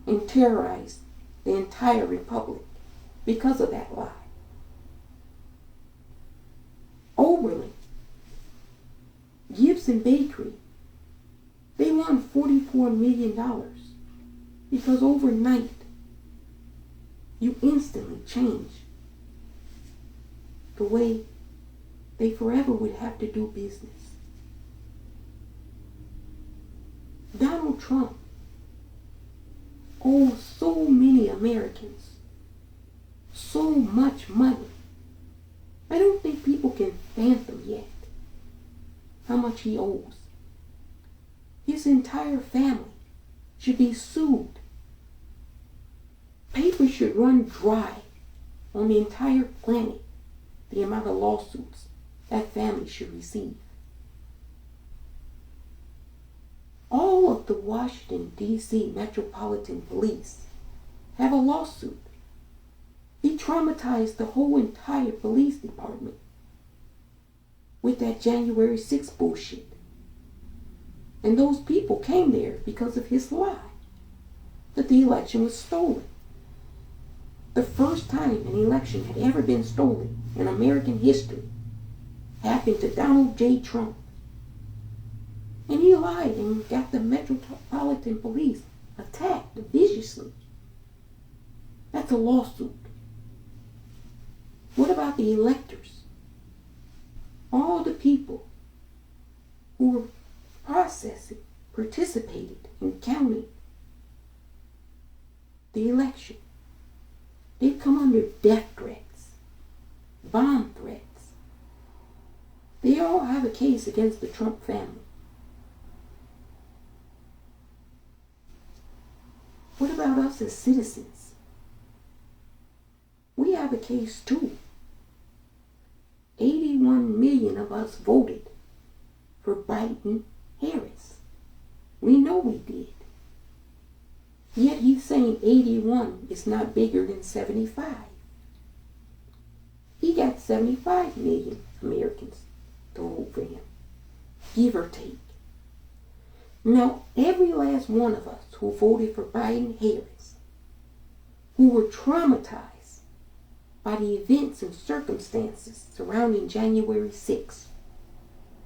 and terrorized the entire republic because of that lie. Oberlin, Gibson Bakery, they won $44 million because overnight you instantly changed the way they forever would have to do business. Donald Trump owes so many Americans so much money. I don't think people can fathom yet how much he owes. His entire family should be sued. Paper should run dry on the entire planet the amount of lawsuits that family should receive. All of the Washington, D.C. Metropolitan Police have a lawsuit. He traumatized the whole entire police department with that January 6th bullshit. And those people came there because of his lie that the election was stolen. The first time an election had ever been stolen in American history happened to Donald J. Trump. And he lied and got the Metropolitan Police attacked viciously. That's a lawsuit. What about the electors? All the people who were processing, participated in counting the election. They've come under death threats, bomb threats. They all have a case against the Trump family. What about us as citizens? We have a case too. 81 million of us voted for Biden-Harris. We know we did. Yet he's saying 81 is not bigger than 75. He got 75 million Americans to vote for him, give or take. Now, every last one of us who voted for Biden-Harris, who were traumatized by the events and circumstances surrounding January 6th,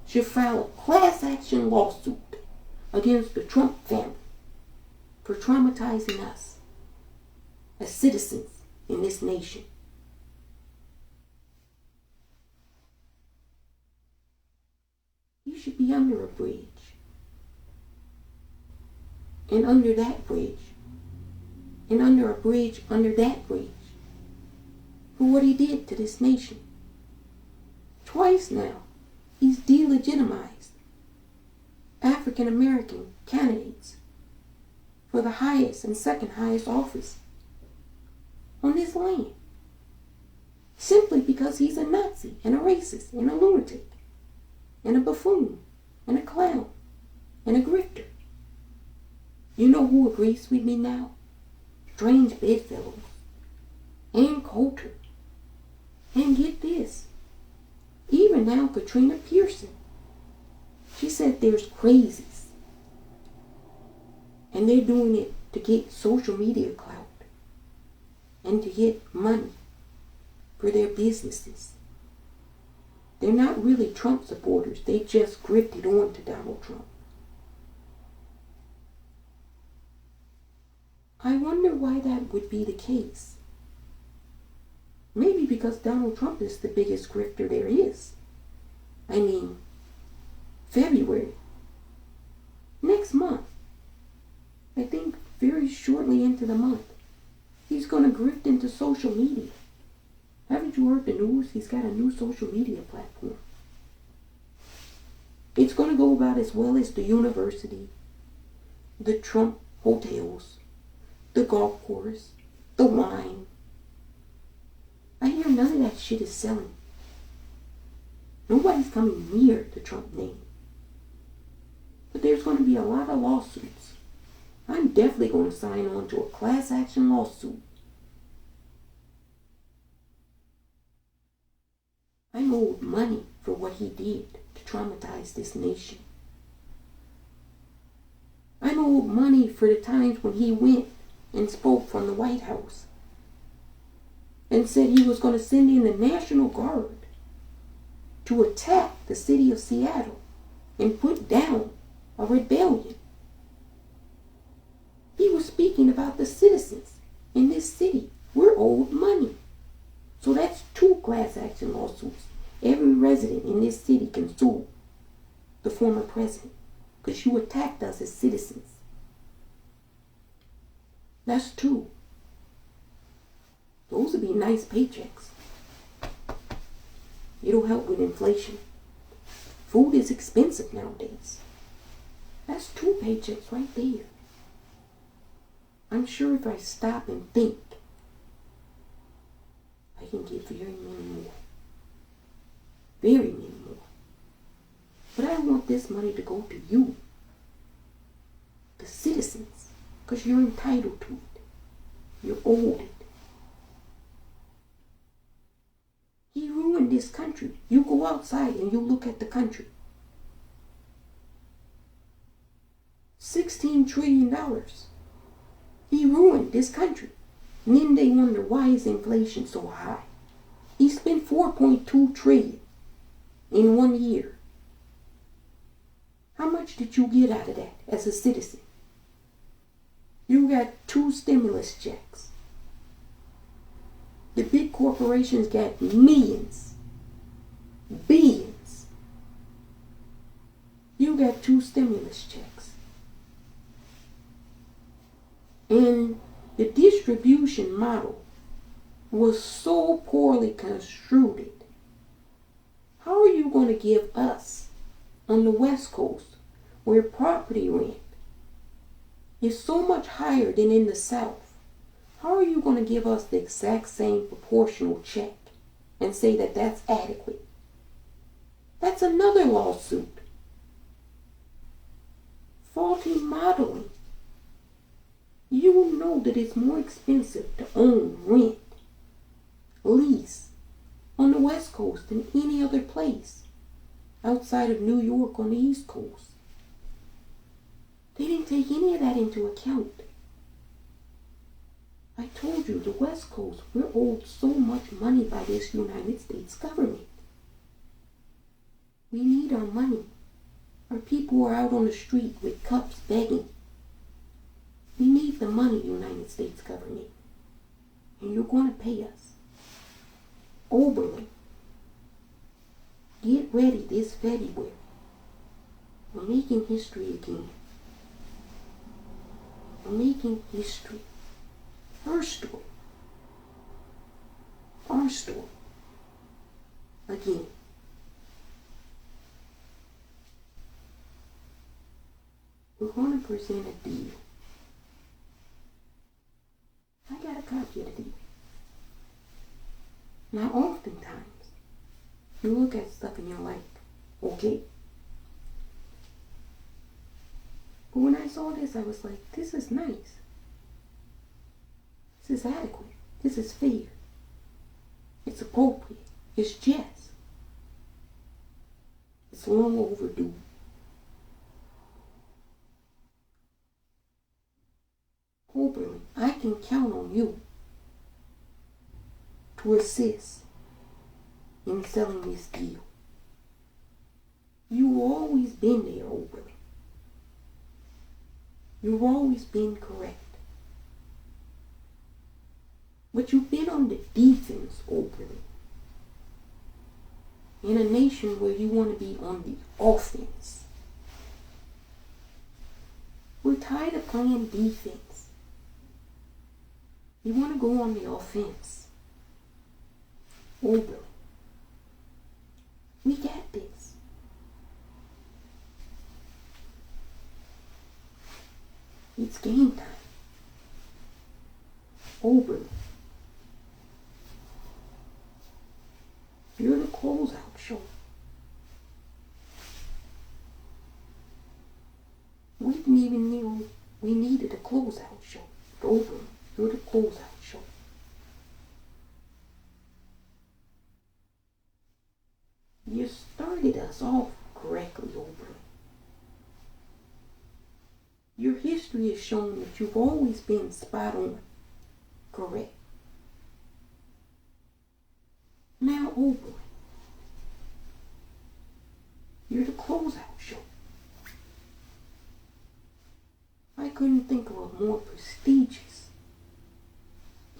should file a class action lawsuit against the Trump family for traumatizing us as citizens in this nation. You should be under a bridge. And under that bridge. And under a bridge under that bridge. For what he did to this nation. Twice now, he's delegitimized African American candidates for the highest and second highest office on this land. Simply because he's a Nazi and a racist and a lunatic and a buffoon and a clown and a grifter. You know who agrees with me now? Strange Bedfellows and Coulter. And get this, even now Katrina Pearson, she said there's crazies and they're doing it to get social media clout and to get money for their businesses. They're not really Trump supporters. They just grifted on to Donald Trump. I wonder why that would be the case. Maybe because Donald Trump is the biggest grifter there is. I mean, February. Next month. I think very shortly into the month. He's going to grift into social media. Haven't you heard the news? He's got a new social media platform. It's going to go about as well as the university, the Trump hotels, the golf course, the wine. I hear none of that shit is selling. Nobody's coming near the Trump name. But there's going to be a lot of lawsuits. I'm definitely going to sign on to a class action lawsuit. I'm owed money for what he did to traumatize this nation. I'm owed money for the times when he went and spoke from the White House and said he was going to send in the National Guard to attack the city of Seattle and put down a rebellion. He was speaking about the citizens in this city. We're owed money. So that's 2 class action lawsuits. Every resident in this city can sue the former president because you attacked us as citizens. That's 2. Those would be nice paychecks. It'll help with inflation. Food is expensive nowadays. That's 2 paychecks right there. I'm sure if I stop and think, I can get very many more. Very many more. But I want this money to go to you, the citizens, because you're entitled to it. You're owed it. He ruined this country. You go outside and you look at the country. $16 trillion. He ruined this country. And then they wonder, why is inflation so high? He spent $4.2 trillion in 1 year. How much did you get out of that as a citizen? You got 2 stimulus checks. The big corporations got millions, billions. You got 2 stimulus checks. And the distribution model was so poorly construed. How are you going to give us on the West Coast, where property rent is so much higher than in the South, how are you going to give us the exact same proportional check and say that that's adequate? That's another lawsuit. Faulty modeling. You know that it's more expensive to own, rent, lease on the West Coast than any other place outside of New York on the East Coast. They didn't take any of that into account. I told you, the West Coast, we're owed so much money by this United States government. We need our money. Our people are out on the street with cups begging. We need the money, United States government. And you're going to pay us. Oberlin. Get ready this February. We're making history again. We're making history. Her story. Our story. Again. We're going to present a deal. I got a copy of the deal. Now, oftentimes, you look at stuff and you're like, okay. But when I saw this, I was like, this is nice. This is adequate. This is fair. It's appropriate. It's just. It's long overdue. Oberlin, I can count on you to assist in selling this deal. You've always been there, Oberlin. You've always been correct. But you've been on the defense, Oberlin. In a nation where you want to be on the offense. We're tired of playing defense. You want to go on the offense. Oberlin, we got this. It's game time. Oberlin, you're the closeout show. We didn't even know we needed a closeout show. Oberlin, you're the closeout show. You started us off correctly, Oberlin. Your history has shown that you've always been spot on, correct. Now, Oberlin, you're the closeout show. I couldn't think of a more prestigious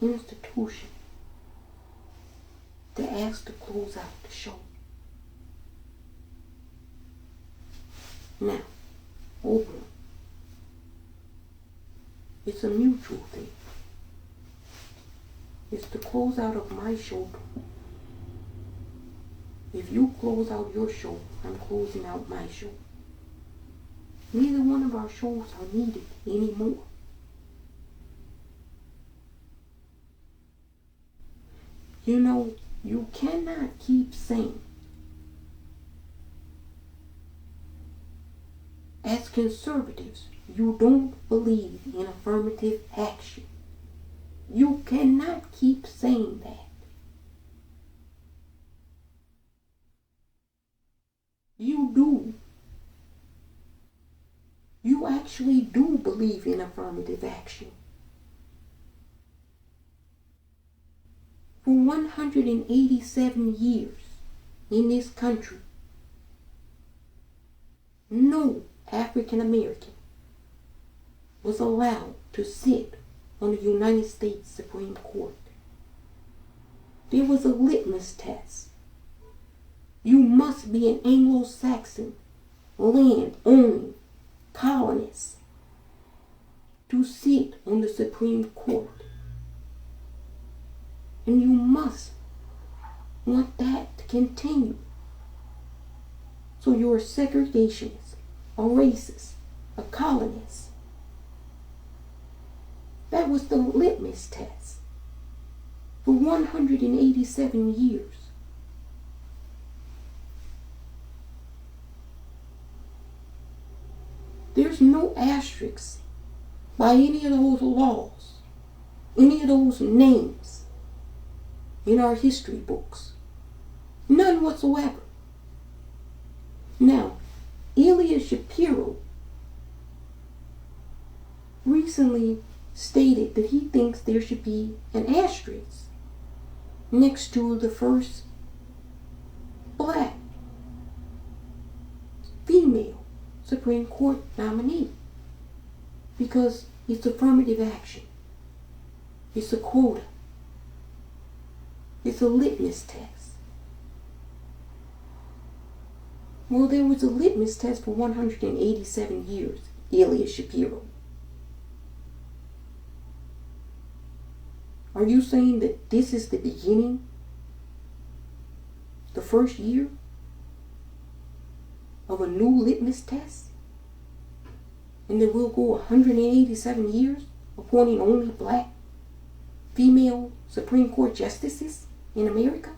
institution to ask to close out the show. Now, Oberlin, it's a mutual thing. It's the close out of my show. If you close out your show, I'm closing out my show. Neither one of our shows are needed anymore. You know, you cannot keep saying, as conservatives, you don't believe in affirmative action. You cannot keep saying that. You do. You actually do believe in affirmative action. For 187 years in this country, no African American was allowed to sit on the United States Supreme Court. There was a litmus test. You must be an Anglo-Saxon, land-owning colonist to sit on the Supreme Court. And you must want that to continue. So you're a segregationist, a racist, a colonist. That was the litmus test for 187 years. There's no asterisks by any of those laws, any of those names in our history books. None whatsoever. Now, Ilya Shapiro recently stated that he thinks there should be an asterisk next to the first black female Supreme Court nominee because it's affirmative action. It's a quota. It's a litmus test. Well, there was a litmus test for 187 years, Ilya Shapiro. Are you saying that this is the beginning? The first year of a new litmus test? And that we'll go 187 years appointing only black female Supreme Court justices in America?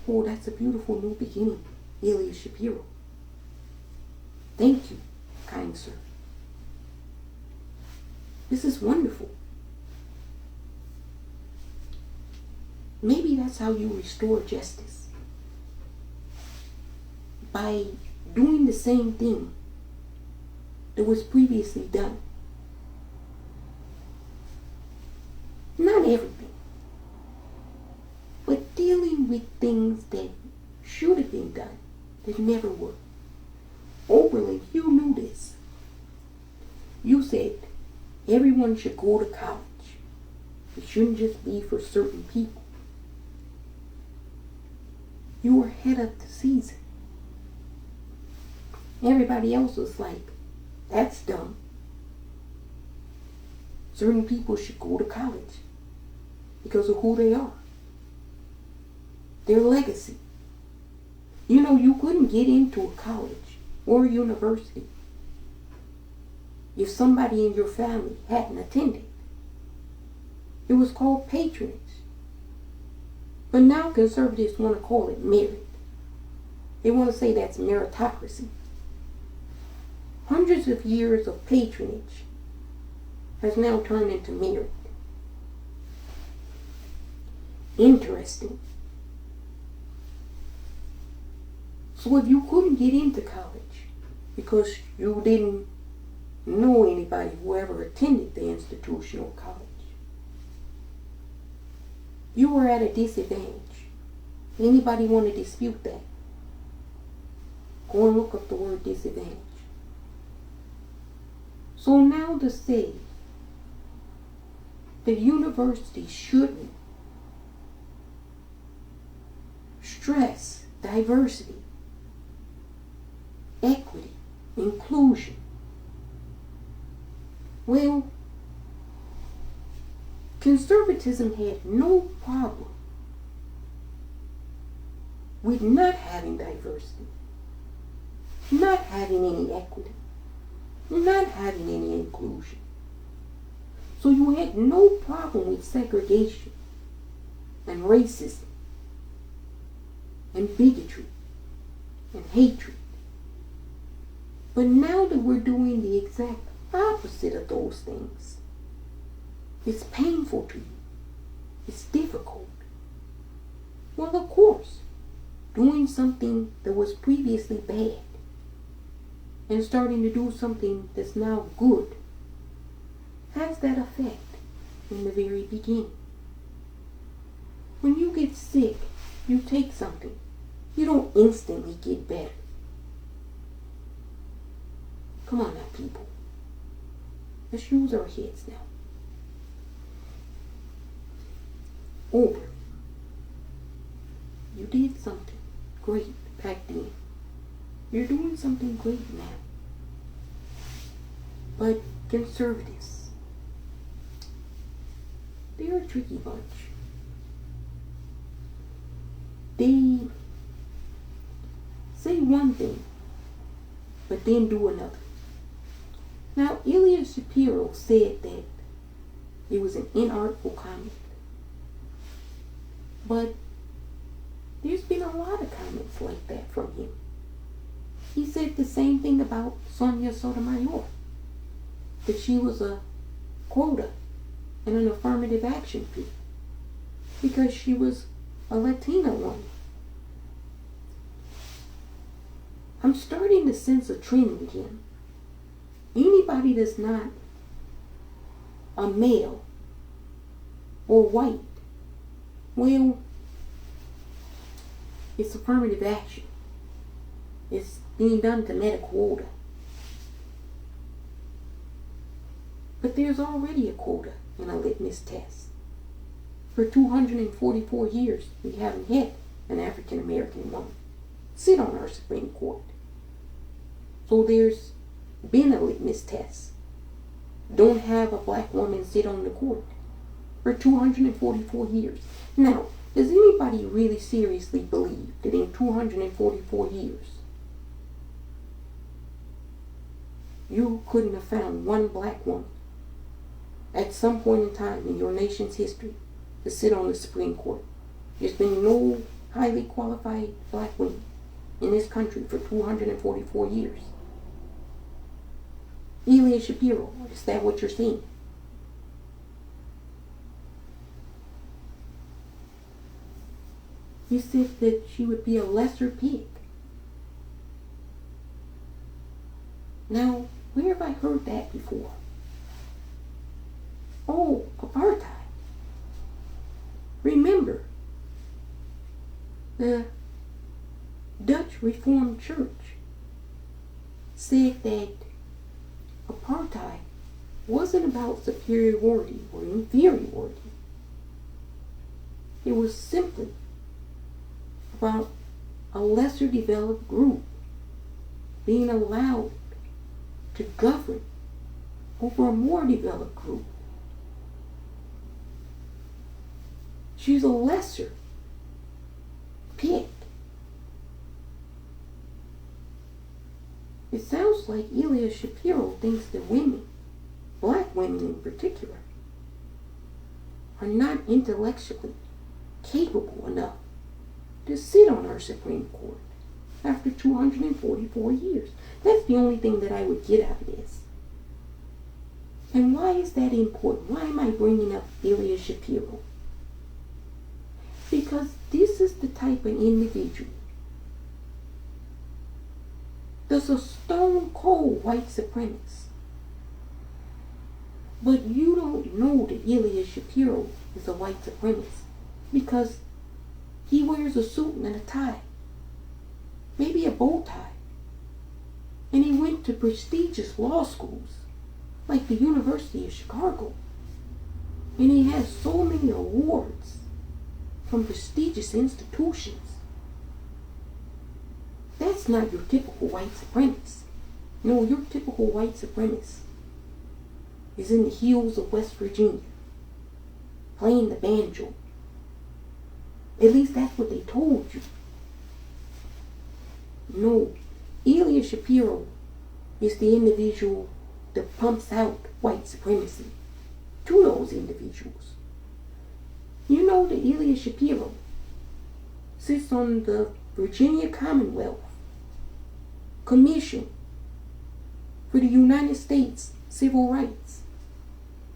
Oh, that's a beautiful new beginning, Ilya Shapiro. Thank you, kind sir. This is wonderful. Maybe that's how you restore justice. By doing the same thing that was previously done. Not everything. But dealing with things that should have been done, that never were. Oberlin, you knew this. You said everyone should go to college. It shouldn't just be for certain people. You were ahead of the season. Everybody else was like, that's dumb. Certain people should go to college because of who they are. Their legacy. You know, you couldn't get into a college or a university if somebody in your family hadn't attended. It was called patronage. But now conservatives want to call it merit. They want to say that's meritocracy. Hundreds of years of patronage has now turned into merit. Interesting. So if you couldn't get into college because you didn't know anybody who ever attended the institutional college, you were at a disadvantage. Anybody want to dispute that? Go and look up the word disadvantage. So now to say that universities shouldn't stress diversity, equity, inclusion. Well, conservatism had no problem with not having diversity, not having any equity, not having any inclusion. So you had no problem with segregation and racism and bigotry and hatred. But now that we're doing the exact opposite of those things, it's painful to you. It's difficult. Well, of course, doing something that was previously bad and starting to do something that's now good has that effect in the very beginning. When you get sick, you take something. You don't instantly get better. Come on now, people. Let's use our heads now. Oberlin, you did something great back then. You're doing something great now. But conservatives, they're a tricky bunch. They say one thing, but then do another. Now, Ilya Shapiro said that it was an inartful comment. But there's been a lot of comments like that from him. He said the same thing about Sonia Sotomayor, that she was a quota and an affirmative action fee because she was a Latina woman. I'm starting to sense a trend with him. Anybody that's not a male or white, well, it's affirmative action. It's being done to met a quota. But there's already a quota in a litmus test. For 244 years, we haven't had an African American woman sit on our Supreme Court. So there's been a litmus test. Don't have a black woman sit on the court for 244 years. Now, does anybody really seriously believe that in 244 years you couldn't have found one black woman at some point in time in your nation's history to sit on the Supreme Court? There's been no highly qualified black women in this country for 244 years. Ilya Shapiro, is that what you're seeing? You said that she would be a lesser pig. Now, where have I heard that before? Oh, apartheid. The Dutch Reformed Church said that apartheid wasn't about superiority or inferiority. It was simply about a lesser developed group being allowed to govern over a more developed group. She's a lesser pick. It sounds like Elia Shapiro thinks that women, black women in particular, are not intellectually capable enough to sit on our Supreme Court after 244 years. That's the only thing that I would get out of this. And why is that important? Why am I bringing up Elia Shapiro? Because this is the type of individual that's a stone cold white supremacist. But you don't know that Elia Shapiro is a white supremacist because he wears a suit and a tie, maybe a bow tie, and he went to prestigious law schools like the University of Chicago, and he has so many awards from prestigious institutions. That's not your typical white supremacist. No, your typical white supremacist is in the hills of West Virginia playing the banjo. At least that's what they told you. No, Elia Shapiro is the individual that pumps out white supremacy to those individuals. You know that Elia Shapiro sits on the Virginia Commonwealth Commission for the United States Civil Rights.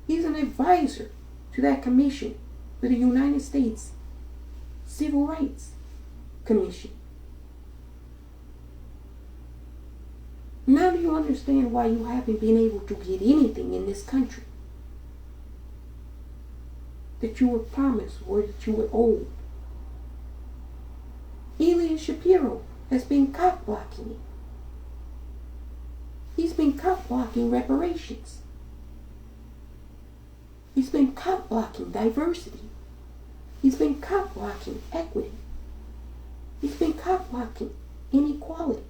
He's an advisor to that commission for the United States Civil Rights Commission. Now do you understand why you haven't been able to get anything in this country that you were promised or that you were owed? Elia Shapiro has been cock-blocking it. He's been cock-blocking reparations. He's been cock-blocking diversity. He's been cock-blocking equity. He's been cock-blocking inequality.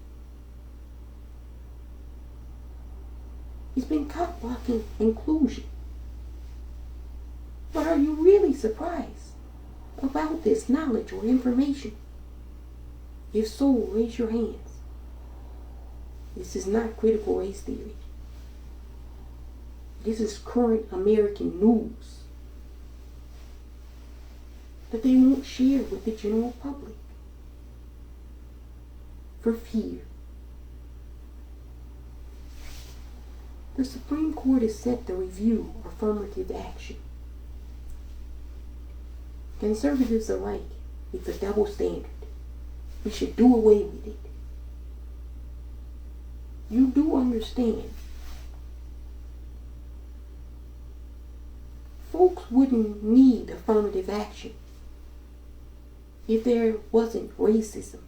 He's been cock-blocking inclusion. But are you really surprised about this knowledge or information? If so, raise your hands. This is not critical race theory. This is current American news that they won't share with the general public for fear. The Supreme Court is set to review affirmative action. Conservatives alike, it's a double standard. We should do away with it. You do understand. Folks wouldn't need affirmative action if there wasn't racism.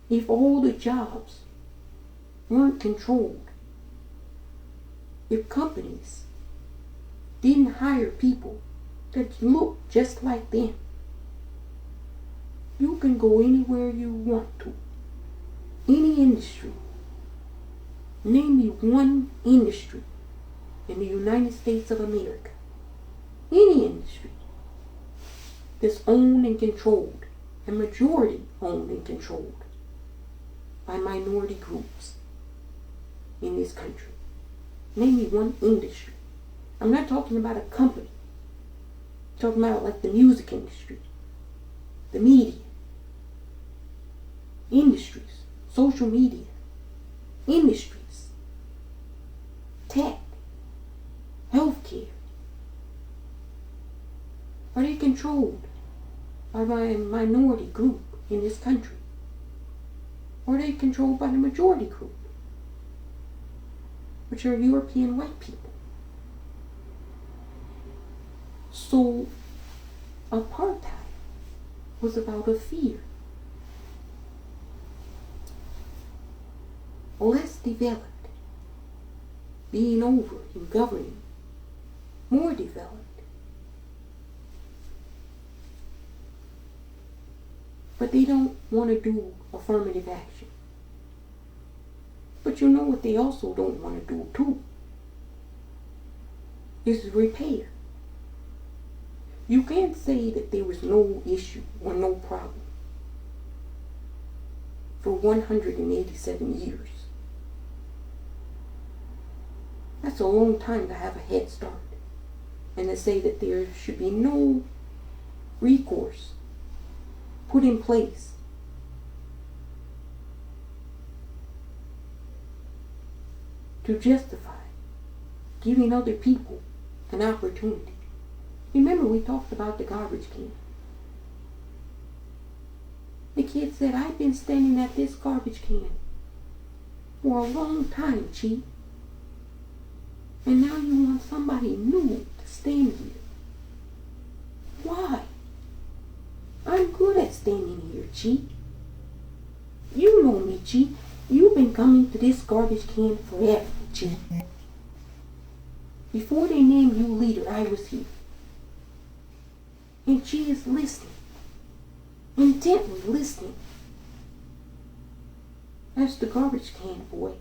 If all the jobs weren't controlled. If companies didn't hire people that look just like them. You can go anywhere you want to. Any industry. Name me one industry in the United States of America. Any industry that's owned and controlled, and majority owned and controlled by minority groups in this country. Name me one industry. I'm not talking about a company. I'm talking about like the music industry, the media, industries, social media, industries, tech, healthcare. Are they controlled by a minority group in this country? Or are they controlled by the majority group, which are European white people? So, apartheid was about a fear. Less developed, being over and governing, more developed. But they don't want to do affirmative action. But you know what they also don't want to do too? Is repair. You can't say that there was no issue or no problem for 187 years. That's a long time to have a head start. And to say that there should be no recourse put in place to justify giving other people an opportunity. Remember, we talked about the garbage can. The kid said, I've been standing at this garbage can for a long time, Chief. And now you want somebody new to stand here. Why? I'm good at standing here, Chief. You know me, Chief. You've been coming to this garbage can forever, Chief. Before they named you leader, I was here. And she is listening, intently listening, as the garbage can boy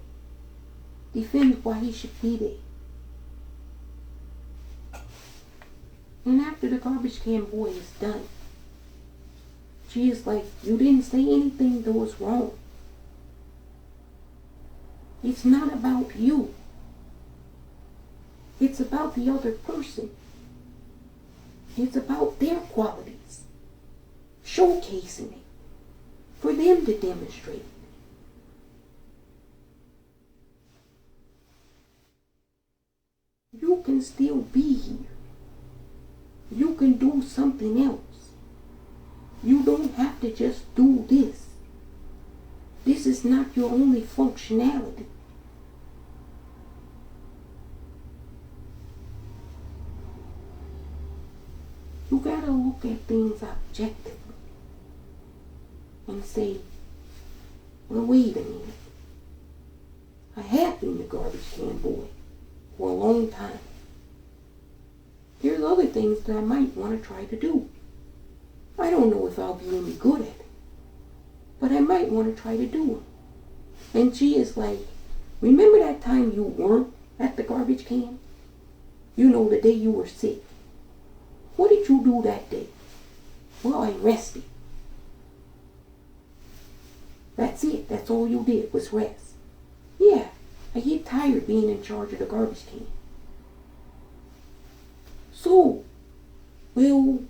defends why he should be there. And after the garbage can boy is done, she is like, you didn't say anything that was wrong. It's not about you. It's about the other person. It's about their qualities. Showcasing it. For them to demonstrate. You can still be here. You can do something else. You don't have to just do this. This is not your only functionality. You gotta look at things objectively and say, well, wait a minute. I have been the garbage can boy for a long time. There's other things that I might want to try to do. I don't know if I'll be any good at it, but I might want to try to do them. And she is like, remember that time you weren't at the garbage can? You know, the day you were sick. What did you do that day? Well, I rested. That's it. That's all you did was rest. Yeah, I get tired being in charge of the garbage can. So, well,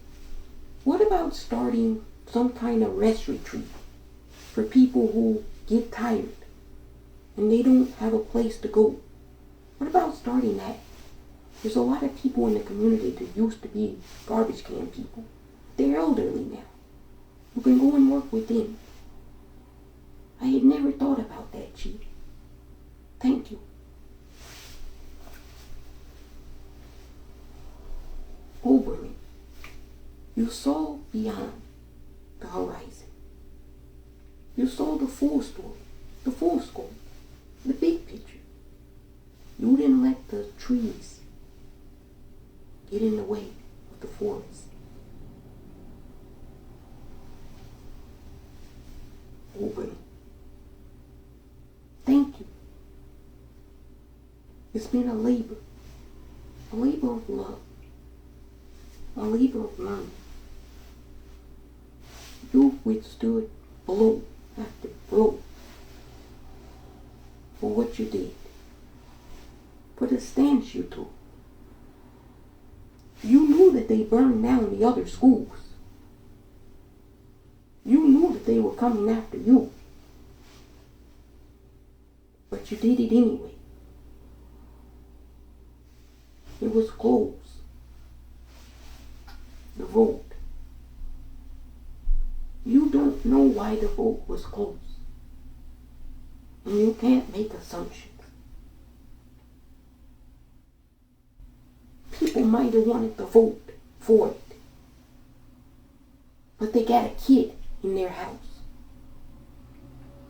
what about starting some kind of rest retreat for people who get tired and they don't have a place to go? What about starting that? There's a lot of people in the community that used to be garbage can people. They're elderly now. You can go and work with them. I had never thought about that, Chief. Thank you. Oberlin, you saw beyond the horizon. You saw the full story, the full scope, the big picture. You didn't let the trees get in the way of the forest. Oberlin, thank you. It's been a labor of love, a labor of learning. You withstood blow after blow for what you did, for the stance you took. You knew that they burned down the other schools. You knew that they were coming after you. But you did it anyway. It was close. The vote. You don't know why the vote was close. And you can't make assumptions. People might have wanted to vote for it. but they got a kid in their house.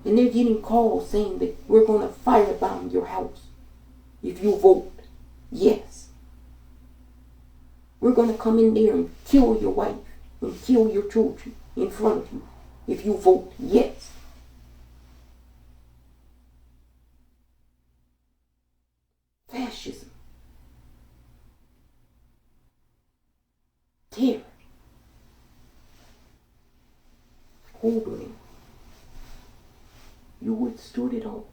And they're getting calls saying that we're going to firebomb your house if you vote yes. We're going to come in there and kill your wife and kill your children in front of you if you vote yes. Fascism. Terror. Oberlin. You withstood it all.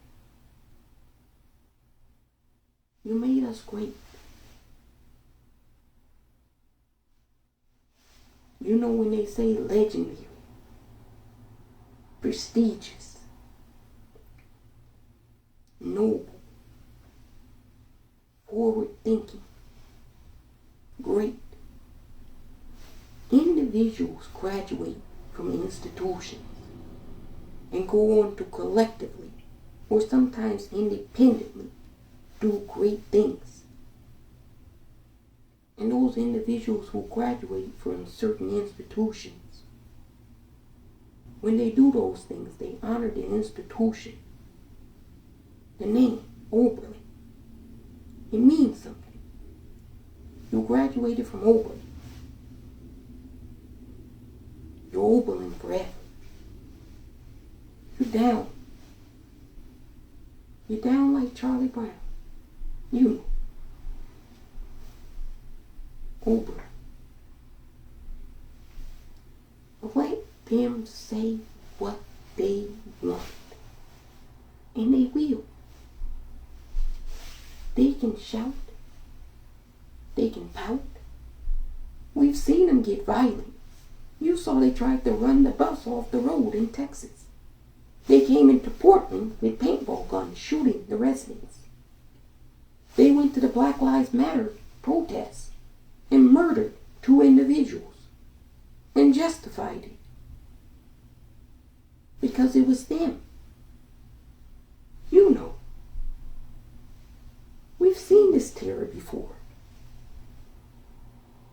You made us great. You know when they say legendary, prestigious, noble, forward-thinking, great. Individuals graduate from institutions and go on to collectively, or sometimes independently, do great things. And those individuals who graduate from certain institutions, when they do those things, they honor the institution, the name, Oberlin. It means something. You graduated from Oberlin. You're Oberlin forever. You're down. You're down like Charlie Brown. You know. Oberlin. Let them say what they want. And they will. They can shout. They can pout. We've seen them get violent. You saw they tried to run the bus off the road in Texas. They came into Portland with paintball guns shooting the residents. They went to the Black Lives Matter protests and murdered 2 individuals and justified it because it was them. You know. We've seen this terror before.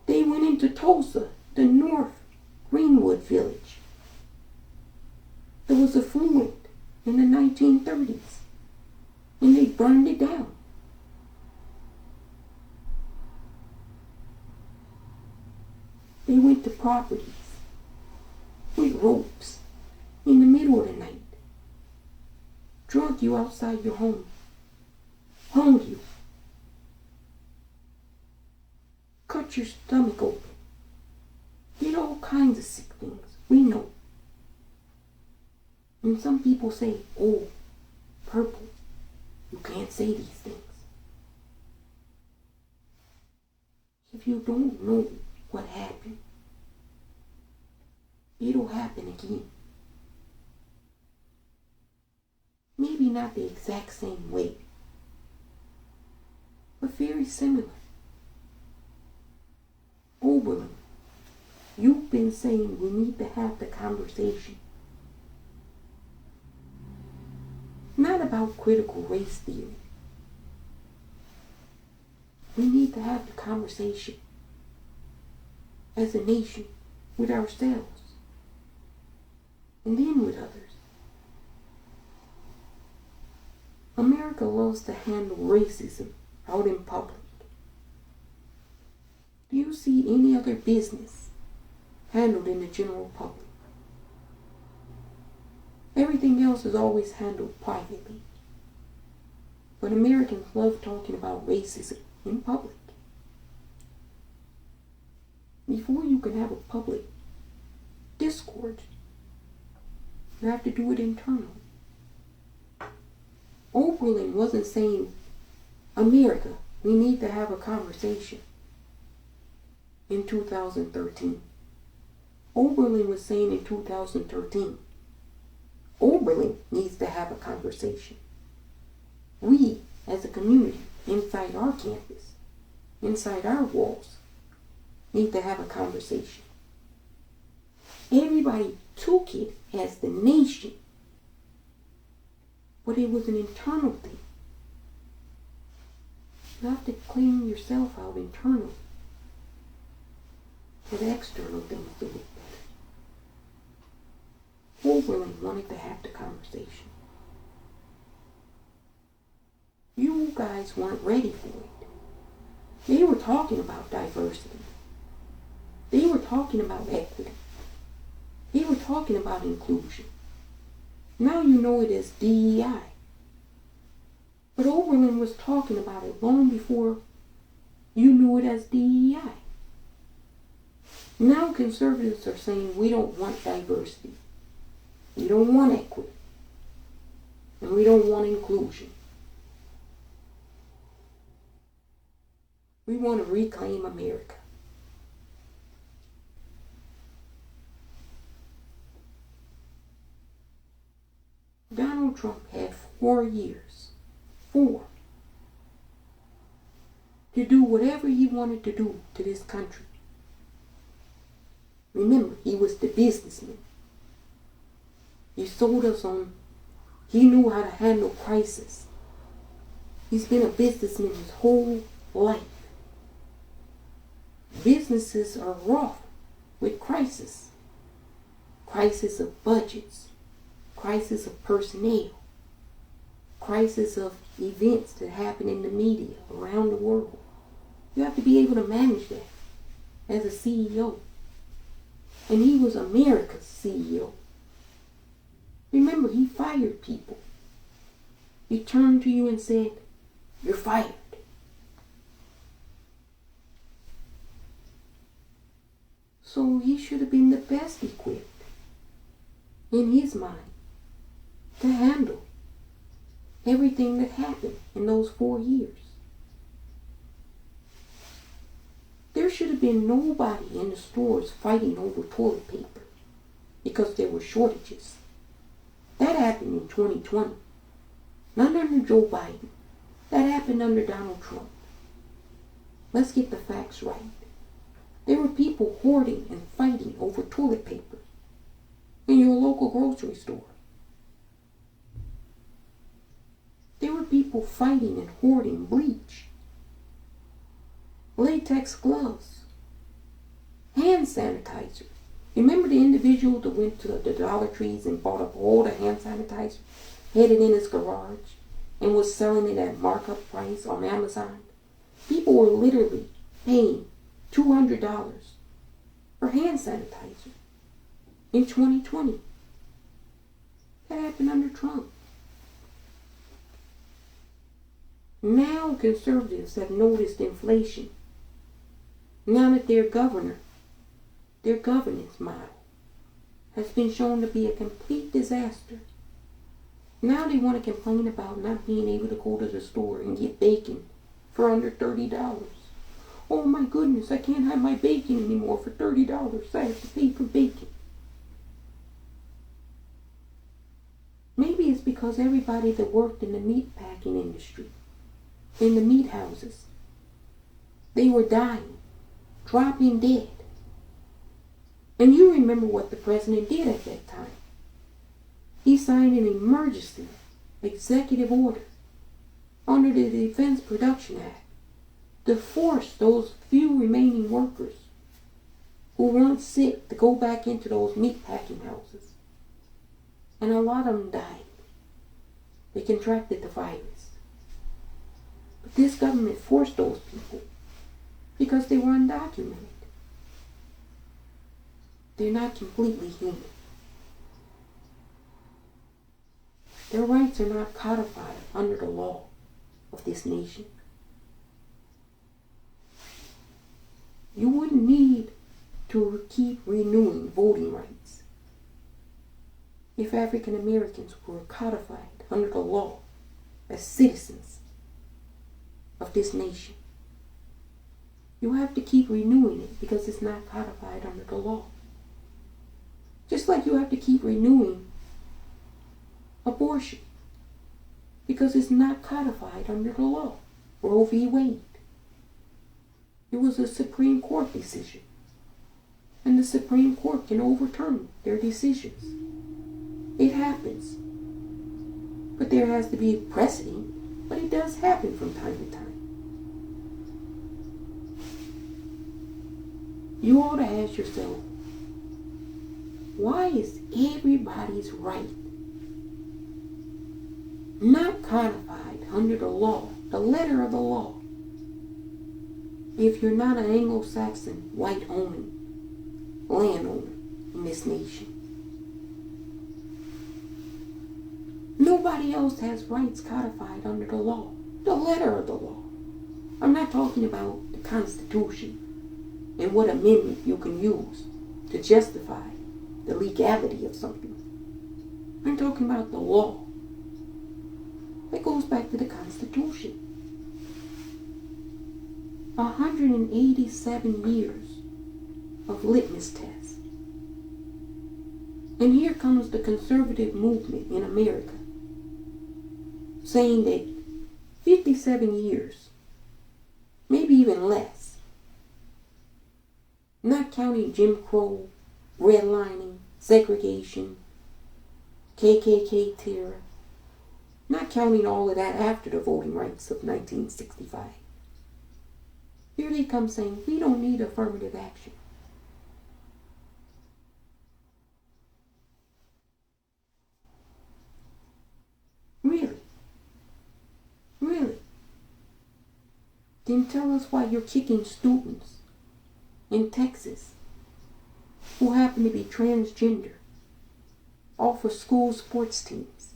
They went into Tulsa, the North Greenwood village. It was affluent in the 1930s, and they burned it down. They went to properties with ropes in the middle of the night, drug you outside your home, hung you, cut your stomach open, did all kinds of sick things. We know. And some people say, oh, purple, you can't say these things. If you don't know what happened, it'll happen again. Maybe not the exact same way, but very similar. Oberlin, you've been saying we need to have the conversation. Not about critical race theory. We need to have the conversation as a nation with ourselves and then with others. America loves to handle racism out in public. Do you see any other business handled in the general public? Everything else is always handled privately. But Americans love talking about racism in public. Before you can have a public discourse, you have to do it internally. Oberlin wasn't saying, America, we need to have a conversation in 2013. Oberlin was saying in 2013, Oberlin needs to have a conversation. We, as a community, inside our campus, inside our walls, need to have a conversation. Everybody took it as the nation, but it was an internal thing. You have to clean yourself out internally for the external things to look better. Oberlin wanted to have the conversation. You guys weren't ready for it. They were talking about diversity. They were talking about equity. They were talking about inclusion. Now you know it as DEI. But Oberlin was talking about it long before you knew it as DEI. Now conservatives are saying we don't want diversity. We don't want equity. And we don't want inclusion. We want to reclaim America. Donald Trump had 4 years. 4. To do whatever he wanted to do to this country. Remember, he was the businessman. He sold us on, he knew how to handle crisis. He's been a businessman his whole life. Businesses are wrought with crisis. Crisis of budgets. Crisis of personnel. Crisis of events that happen in the media around the world. You have to be able to manage that as a CEO. And he was America's CEO. Remember, he fired people. He turned to you and said, "You're fired." So he should have been the best equipped, in his mind, to handle everything that happened in those 4 years. There should have been nobody in the stores fighting over toilet paper because there were shortages. That happened in 2020. Not under Joe Biden. That happened under Donald Trump. Let's get the facts right. There were people hoarding and fighting over toilet paper in your local grocery store. There were people fighting and hoarding bleach, latex gloves, hand sanitizer. Remember the individual that went to the Dollar Trees and bought up all the hand sanitizer, had it in his garage, and was selling it at markup price on Amazon? People were literally paying $200 for hand sanitizer in 2020. That happened under Trump. Now conservatives have noticed inflation. Now that their governance model has been shown to be a complete disaster. Now they want to complain about not being able to go to the store and get bacon for under $30. Oh my goodness, I can't have my bacon anymore for $30. I have to pay for bacon. Maybe it's because everybody that worked in the meat packing industry, in the meat houses, they were dying, dropping dead. And you remember what the president did at that time. He signed an emergency executive order under the Defense Production Act to force those few remaining workers who weren't sick to go back into those meat packing houses. And a lot of them died. They contracted the virus. But this government forced those people because they were undocumented. They're not completely human. Their rights are not codified under the law of this nation. You wouldn't need to keep renewing voting rights if African Americans were codified under the law as citizens of this nation. You have to keep renewing it because it's not codified under the law. Just like you have to keep renewing abortion because it's not codified under the law. Roe v. Wade. It was a Supreme Court decision. And the Supreme Court can overturn their decisions. It happens. But there has to be a precedent. But it does happen from time to time. You ought to ask yourself, Why is everybody's right not codified under the law, the letter of the law, if you're not an Anglo-Saxon white-owning landowner in this nation? Nobody else has rights codified under the law, the letter of the law. I'm not talking about the Constitution and what amendment you can use to justify the legality of something. I'm talking about the law. That goes back to the Constitution. 187 years of litmus tests. And here comes the conservative movement in America saying that 57 years, maybe even less, not counting Jim Crow, redlining, segregation, KKK terror, not counting all of that after the Voting Rights of 1965. Here they come saying, we don't need affirmative action. Really? Really? Then tell us why you're kicking students in Texas who happen to be transgender off of school sports teams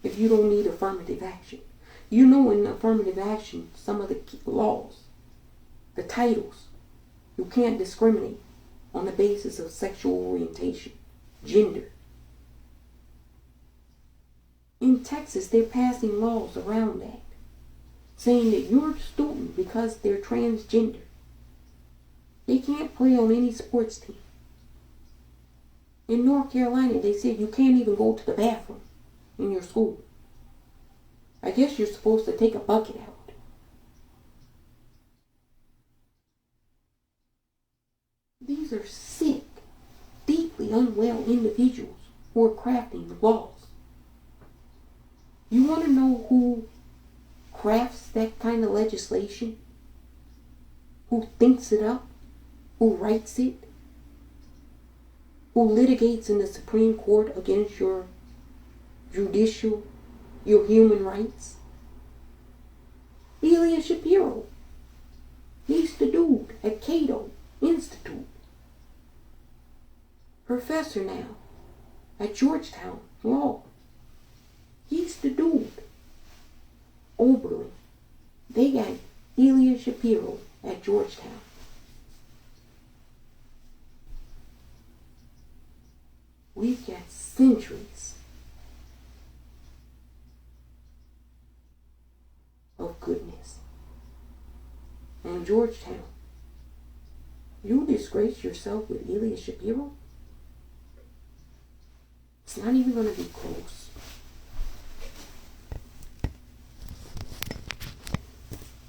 if you don't need affirmative action. You know, in affirmative action, some of the laws, the titles, you can't discriminate on the basis of sexual orientation, gender. In Texas, they're passing laws around that, saying that your student, because they're transgender, they can't play on any sports team. In North Carolina, they said you can't even go to the bathroom in your school. I guess you're supposed to take a bucket out. These are sick, deeply unwell individuals who are crafting the laws. You want to know who crafts that kind of legislation? Who thinks it up? Who writes it? Who litigates in the Supreme Court against your judicial, your human rights? Ilya Shapiro. He's the dude at Cato Institute. Professor now at Georgetown Law. He's the dude. Oberlin. They got Ilya Shapiro at Georgetown. We've got centuries of goodness. And Georgetown, you disgrace yourself with Ilya Shapiro? It's not even going to be close.